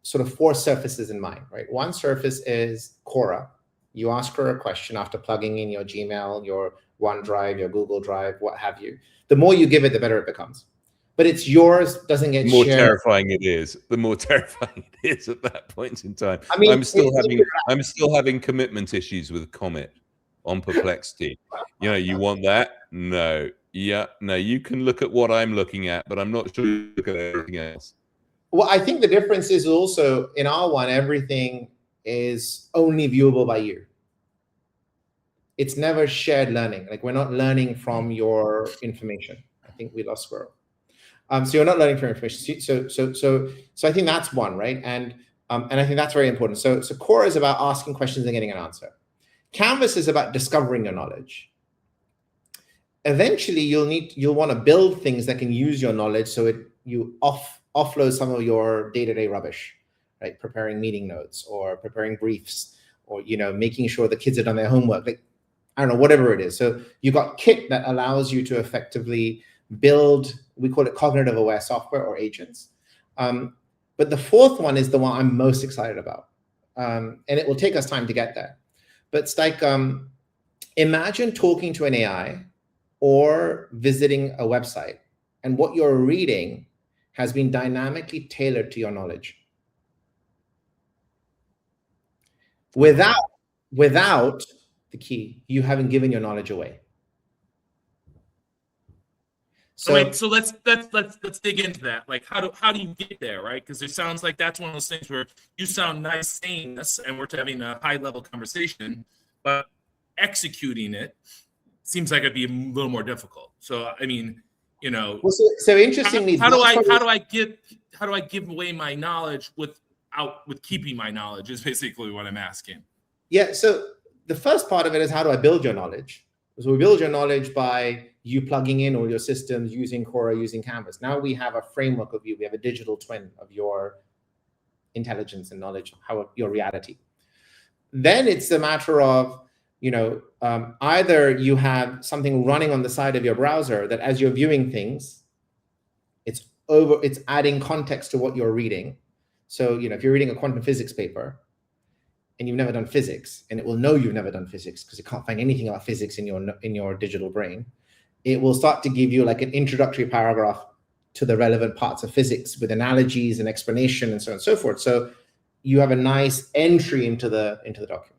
sort of 4 surfaces in mind, right? One surface is Quora. You ask her a question after plugging in your Gmail, your OneDrive, your Google Drive, what have you. The more you give it, the better it becomes. But it's yours, doesn't get The more shared. terrifying it is, the more terrifying it is at that point in time. I mean, I'm still having commitment issues with Comet on Perplexity. You want that? No. Yeah, no, you can look at what I'm looking at, but I'm not sure you look at everything else. Well, I think the difference is also in our one, everything is only viewable by you. It's never shared learning. Like, we're not learning from your information. I think we lost Squirrel. So you're not learning from information. So I think that's one, right? And I think that's very important. So Quora is about asking questions and getting an answer. Canvas is about discovering your knowledge. Eventually, you'll want to build things that can use your knowledge, so you offload some of your day-to-day rubbish, right? Preparing meeting notes or preparing briefs, or making sure the kids have done their homework. Like, I don't know, whatever it is. So you got Kit that allows you to effectively build, we call it cognitive aware software or agents. But the 4th one is the one I'm most excited about. And it will take us time to get there. But it's like, imagine talking to an AI or visiting a website, and what you're reading has been dynamically tailored to your knowledge. Without the key, you haven't given your knowledge away. So let's dig into that. Like, how do you get there, right? Because it sounds like that's one of those things where you sound nice saying this, and we're having a high level conversation, but executing it seems like it'd be a little more difficult. So I mean, well, so interestingly, how do I give away my knowledge with keeping my knowledge is basically what I'm asking. Yeah. So the first part of it is, how do I build your knowledge? So we build your knowledge by you plugging in all your systems, using Quora, using Canvas. Now we have a framework of you. We have a digital twin of your intelligence and knowledge, your reality. Then it's a matter of, either you have something running on the side of your browser that as you're viewing things, it's adding context to what you're reading. So, if you're reading a quantum physics paper and you've never done physics, and it will know you've never done physics because it can't find anything about physics in your digital brain, it will start to give you like an introductory paragraph to the relevant parts of physics with analogies and explanation and so on and so forth. So you have a nice entry into the document.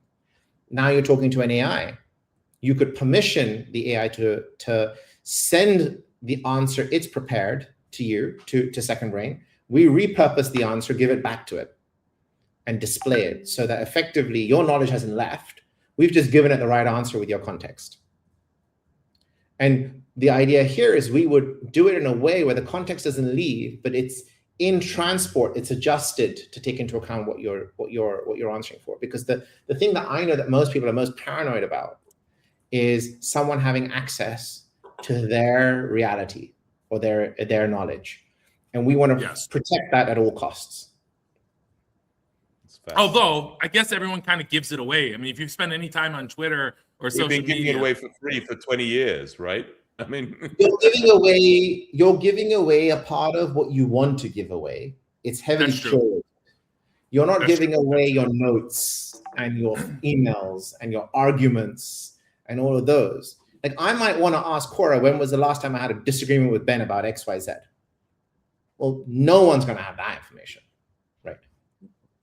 Now you're talking to an AI. You could permission the AI to send the answer it's prepared to you, to SeKondBrain. We repurpose the answer, give it back to it, and display it so that effectively your knowledge hasn't left. We've just given it the right answer with your context. And the idea here is we would do it in a way where the context doesn't leave, but it's in transport, it's adjusted to take into account what you're answering for. Because the thing that I know that most people are most paranoid about is someone having access to their reality or their knowledge. And we want to protect that at all costs. Although I guess everyone kind of gives it away. I mean, if you spend any time on Twitter or social media, we've been giving it away for free for 20 years, right? I mean, you're giving away a part of what you want to give away. It's heavily curated. You're not giving away your notes and your emails and your arguments and all of those. Like, I might want to ask Quora, when was the last time I had a disagreement with Ben about XYZ? Well, no one's going to have that information, right?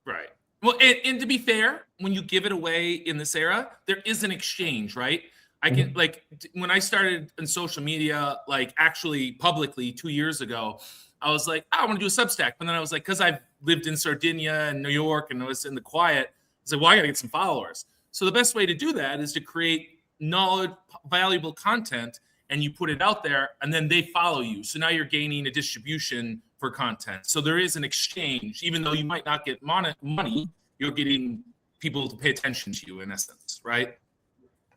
Right. Well, and to be fair, when you give it away in this era, there is an exchange, right? I can, like, when I started in social media, like actually publicly 2 years ago, I was like, I want to do a Substack. But then I was like, because I've lived in Sardinia and New York and I was in the quiet, I was like, well, I got to get some followers. So the best way to do that is to create knowledge, valuable content, and you put it out there, and then they follow you. So now you're gaining a distribution for content. So there is an exchange. Even though you might not get money, you're getting people to pay attention to you in essence, right?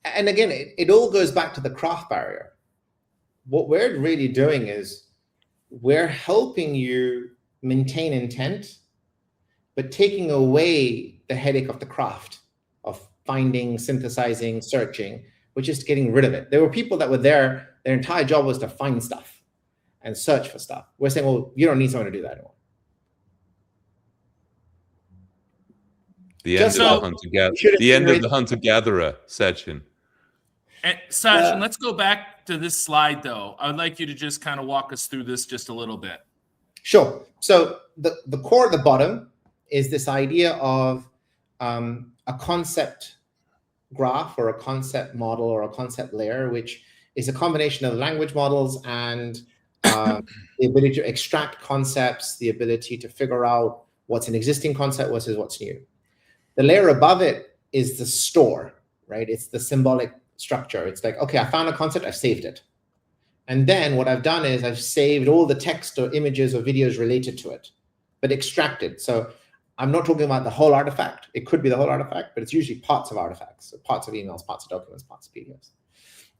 And again, it all goes back to the craft barrier. What we're really doing is we're helping you maintain intent, but taking away the headache of the craft of finding, synthesizing, searching. We're just getting rid of it. There were people that were there, their entire job was to find stuff and search for stuff. We're saying, well, you don't need someone to do that anymore. The end of the hunter-gatherer, Sachin. And Sachin, let's go back to this slide, though. I'd like you to just kind of walk us through this just a little bit. Sure. So the core at the bottom is this idea of a concept graph or a concept model or a concept layer, which is a combination of language models and the ability to extract concepts, the ability to figure out what's an existing concept versus what's new. The layer above it is the store, right? It's the symbolic structure. It's like, okay, I found a concept, I've saved it. And then what I've done is I've saved all the text or images or videos related to it, but extracted. So I'm not talking about the whole artifact. It could be the whole artifact, but it's usually parts of artifacts, so parts of emails, parts of documents, parts of PDFs.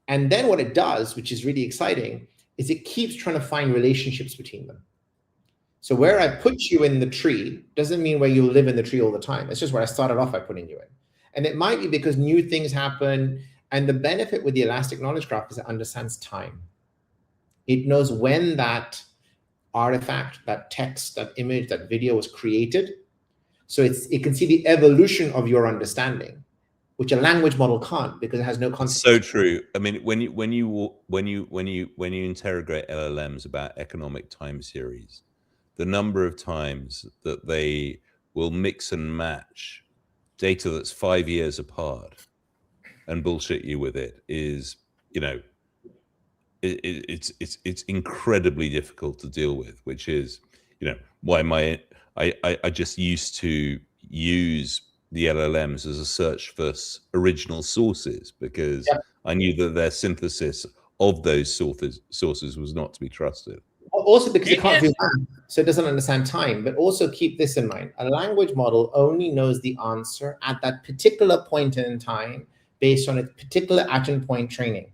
And then what it does, which is really exciting, is it keeps trying to find relationships between them. So where I put you in the tree doesn't mean where you live in the tree all the time. It's just where I started off by putting you in. And it might be because new things happen. And the benefit with the Elastic Knowledge Graph is it understands time. It knows when that artifact, that text, that image, that video was created. So it can see the evolution of your understanding, which a language model can't because it has no context. So true. I mean, when you interrogate LLMs about economic time series, the number of times that they will mix and match data that's 5 years apart and bullshit you with it is, it's incredibly difficult to deal with, which is, why I just used to use the LLMs as a search for original sources, because I knew that their synthesis of those sources was not to be trusted. Also because it can't do math, so it doesn't understand time. But also keep this in mind. A language model only knows the answer at that particular point in time based on its particular action point training.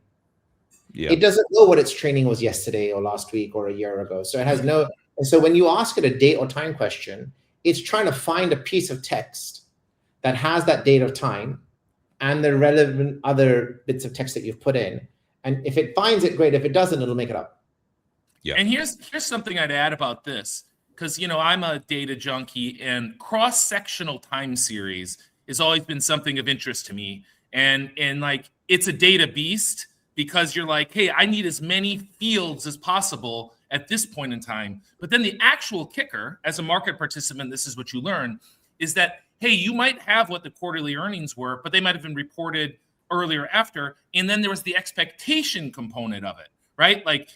Yeah. It doesn't know what its training was yesterday or last week or a year ago. So it has no, and so when you ask it a date or time question, it's trying to find a piece of text that has that date of time and the relevant other bits of text that you've put in. And if it finds it, great. If it doesn't, it'll make it up. Yeah. And here's something I'd add about this, because I'm a data junkie, and cross-sectional time series has always been something of interest to me. And like, it's a data beast, because you're like, hey, I need as many fields as possible at this point in time. But then the actual kicker, as a market participant, this is what you learn, is that, hey, you might have what the quarterly earnings were, but they might have been reported earlier or after. And then there was the expectation component of it, right? Like,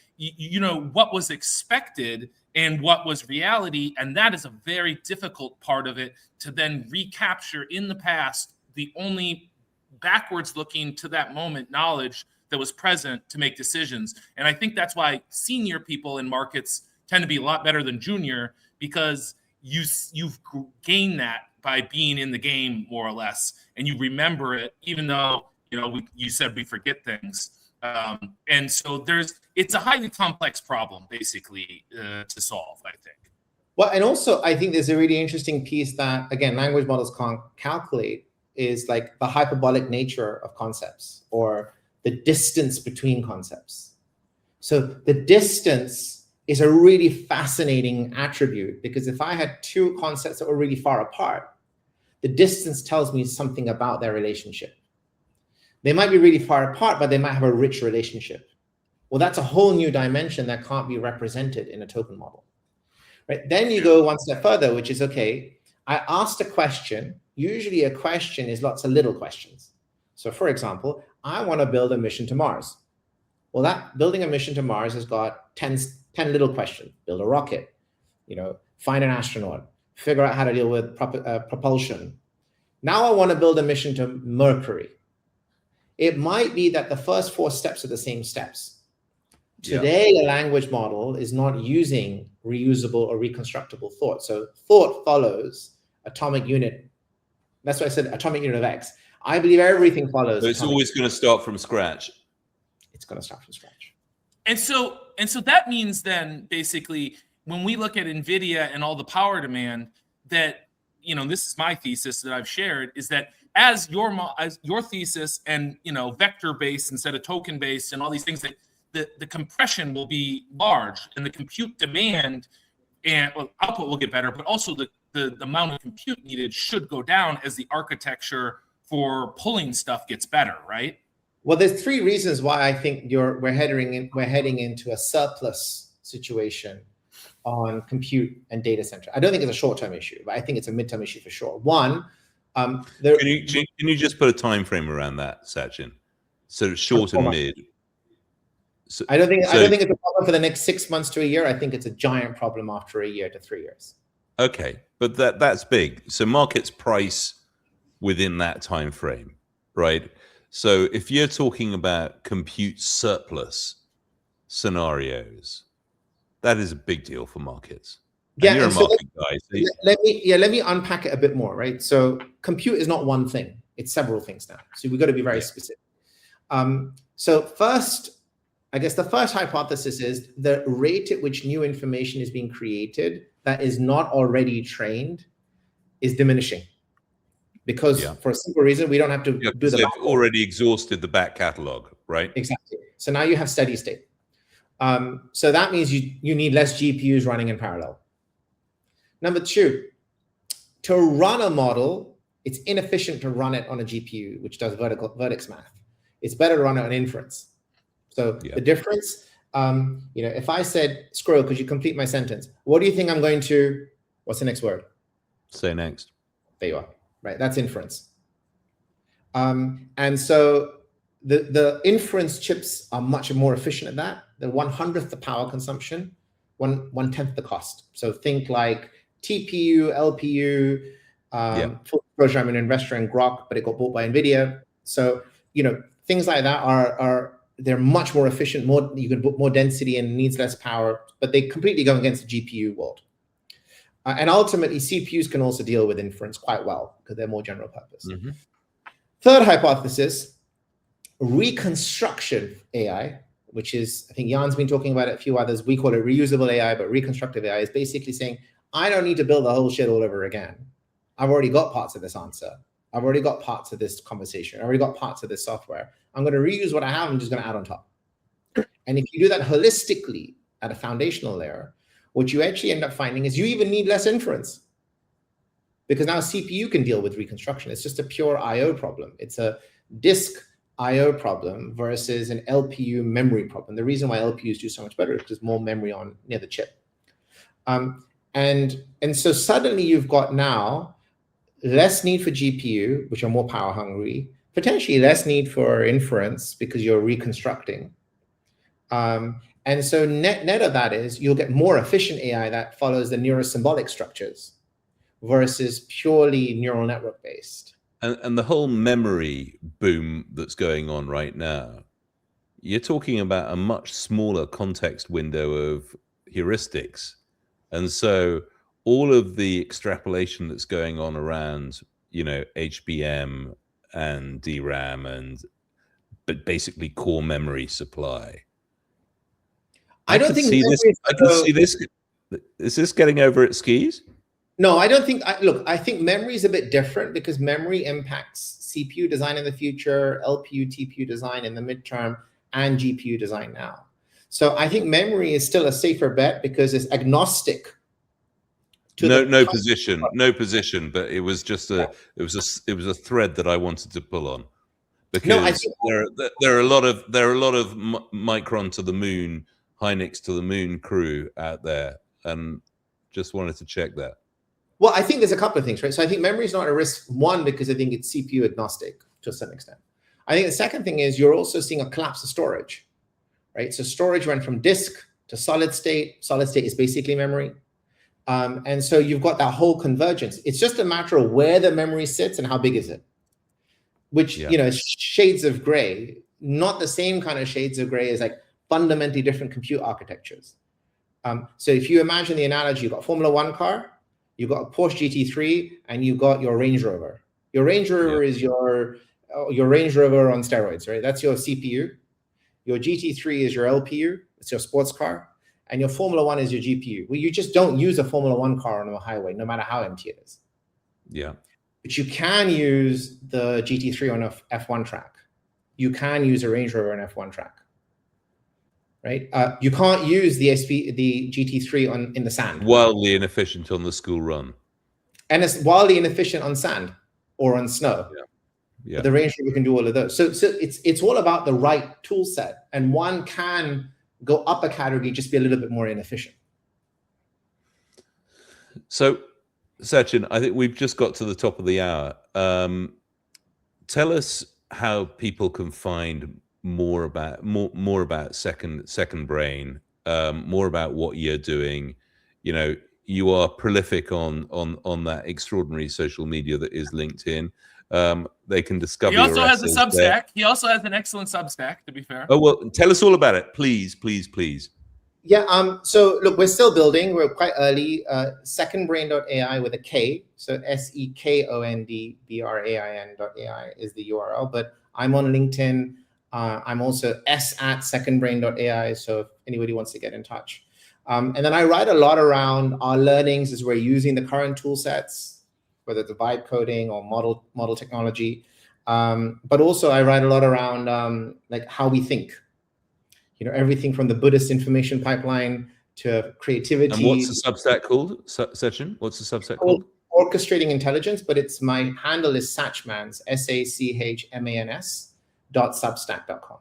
what was expected and what was reality. And that is a very difficult part of it, to then recapture in the past the only backwards looking to that moment knowledge that was present to make decisions. And I think that's why senior people in markets tend to be a lot better than junior, because you've gained that by being in the game, more or less, and you remember it, even though you said we forget things. And so it's a highly complex problem, basically, to solve, I think. Well, and also I think there's a really interesting piece that, again, language models can't calculate, is like the hyperbolic nature of concepts, or the distance between concepts. So the distance is a really fascinating attribute, because if I had two concepts that were really far apart, the distance tells me something about their relationship. They might be really far apart, but they might have a rich relationship. Well, that's a whole new dimension that can't be represented in a token model, right? Then you go one step further, which is, okay, I asked a question. Usually a question is lots of little questions. So for example, I want to build a mission to Mars. Well, that building a mission to Mars has got 10 little questions. Build a rocket, find an astronaut, figure out how to deal with propulsion, Now I want to build a mission to Mercury. It might be that the first 4 steps are the same steps. Today, a language model is not using reusable or reconstructible thought. So thought follows atomic unit. That's why I said atomic unit of X. I believe everything follows. So it's always going to start from scratch. It's going to start from scratch. And so that means then basically when we look at NVIDIA and all the power demand that, this is my thesis that I've shared, is that as your thesis and, vector-based instead of token-based and all these things, that the compression will be large and the compute demand and output will get better, but also the amount of compute needed should go down as the architecture for pulling stuff gets better, right? Well, there's 3 reasons why I think we're heading into a surplus situation on compute and data center. I don't think it's a short-term issue, but I think it's a midterm issue for sure. One, can you just put a time frame around that, Sachin? So short and mid. So, I don't think it's a problem for the next 6 months to a year. I think it's a giant problem after a year to 3 years. Okay, but that's big. So markets price within that time frame, right? So if you're talking about compute surplus scenarios, that is a big deal for markets. And you're a market guy. So let me unpack it a bit more, right? So compute is not one thing; it's several things now. So we've got to be very specific. So first, I guess the first hypothesis is the rate at which new information is being created that is not already trained is diminishing. Because for a simple reason, we don't have to do the. They've already exhausted the back catalog, right? Exactly. So now you have steady state. So that means you need less GPUs running in parallel. Number 2, to run a model, it's inefficient to run it on a GPU, which does vertex math. It's better to run it on inference. So the difference, if I said, Squirrel, could you complete my sentence? What do you think I'm going to, what's the next word? Say next. There you are. Right, that's inference. And so the inference chips are much more efficient at that. They're 1/100th the power consumption, 1/10th the cost. So think like TPU, LPU, full disclosure, I'm an investor in Grok, but it got bought by NVIDIA. So, things like that they're much more efficient, you can put more density and needs less power, but they completely go against the GPU world. And ultimately, CPUs can also deal with inference quite well because they're more general purpose. Mm-hmm. Third hypothesis, reconstruction AI, which is, I think Jan's been talking about it, a few others. We call it reusable AI, but reconstructive AI is basically saying, I don't need to build the whole shit all over again. I've already got parts of this answer. I've already got parts of this conversation. I've already got parts of this software. I'm going to reuse what I have. I'm just going to add on top. And if you do that holistically at a foundational layer, what you actually end up finding is you even need less inference because now a CPU can deal with reconstruction. It's just a pure I/O problem. It's a disk I/O problem versus an LPU memory problem. The reason why LPUs do so much better is because there's more memory near the chip. And so suddenly you've got now less need for GPU, which are more power hungry, potentially less need for inference because you're reconstructing. And so net of that is you'll get more efficient AI that follows the neurosymbolic structures versus purely neural network based. And the whole memory boom that's going on right now, you're talking about a much smaller context window of heuristics. And so all of the extrapolation that's going on around, HBM and DRAM but basically core memory supply. I can see this. Is this getting over its skis? No, I don't think. I think memory is a bit different because memory impacts CPU design in the future, LPU, TPU design in the midterm, and GPU design now. So I think memory is still a safer bet because it's agnostic. No position, but it was just it was a thread that I wanted to pull on because there are a lot of Micron to the moon, Hynix to the moon crew out there, and just wanted to check that. Well, I think there's a couple of things, right? So I think memory is not a risk, one, because I think it's CPU agnostic to a certain extent. I think the second thing is you're also seeing a collapse of storage, right? So storage went from disk to solid state. Solid state is basically memory. And so you've got that whole convergence. It's just a matter of where the memory sits and how big is it, which, is shades of gray, not the same kind of shades of gray as like fundamentally different compute architectures. So if you imagine the analogy, you've got a Formula One car, you've got a Porsche GT3, and you've got your Range Rover. Your Range Rover is your Range Rover on steroids, right? That's your CPU. Your GT3 is your LPU. It's your sports car. And your Formula One is your GPU. Well, you just don't use a Formula One car on a highway, no matter how empty it is. Yeah. But you can use the GT3 on a F1 track. You can use a Range Rover on an F1 track, right? You can't use the GT3 in the sand. Wildly inefficient on the school run. And it's wildly inefficient on sand or on snow. Yeah. But the Range Rover can do all of those. So it's all about the right tool set. And one can go up a category, just be a little bit more inefficient. So, Sachin, I think we've just got to the top of the hour. Tell us how people can find more about Second Brain, more about what you're doing. You are prolific on that extraordinary social media that is LinkedIn. They can discover. He also has a essays Substack. there. He also has an excellent Substack, to be fair. Oh, well, tell us all about it, please, please, please. Yeah. So look, we're still building. We're quite early. SeKondBrain.AI with a K. So SeKondBrain.AI is the URL. But I'm on LinkedIn. I'm also s@SecondBrain.ai. So if anybody wants to get in touch. And then I write a lot around our learnings as we're using the current tool sets, whether it's vibe coding or model technology. But also I write a lot around like how we think. Everything from the Buddhist information pipeline to creativity. And what's the Substack called, Sachin? What's the Substack called? Orchestrating Intelligence, but my handle is Sachmans, SACHMANS.substack.com.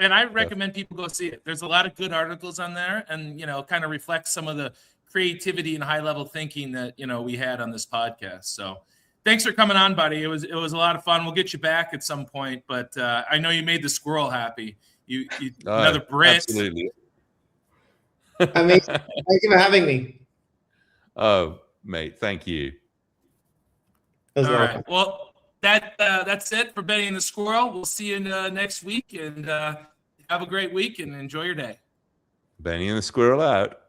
And I recommend people go see it. There's a lot of good articles on there, and kind of reflects some of the creativity and high level thinking that we had on this podcast. So thanks for coming on, buddy. It was a lot of fun. We'll get you back at some point, but I know you made the squirrel happy. You another Brit. Absolutely. Amazing. Thank you for having me. Oh, mate, thank you. All right. Well, that's it for Benny and the Squirrel. We'll see you next week, and have a great week and enjoy your day. Benny and the Squirrel out.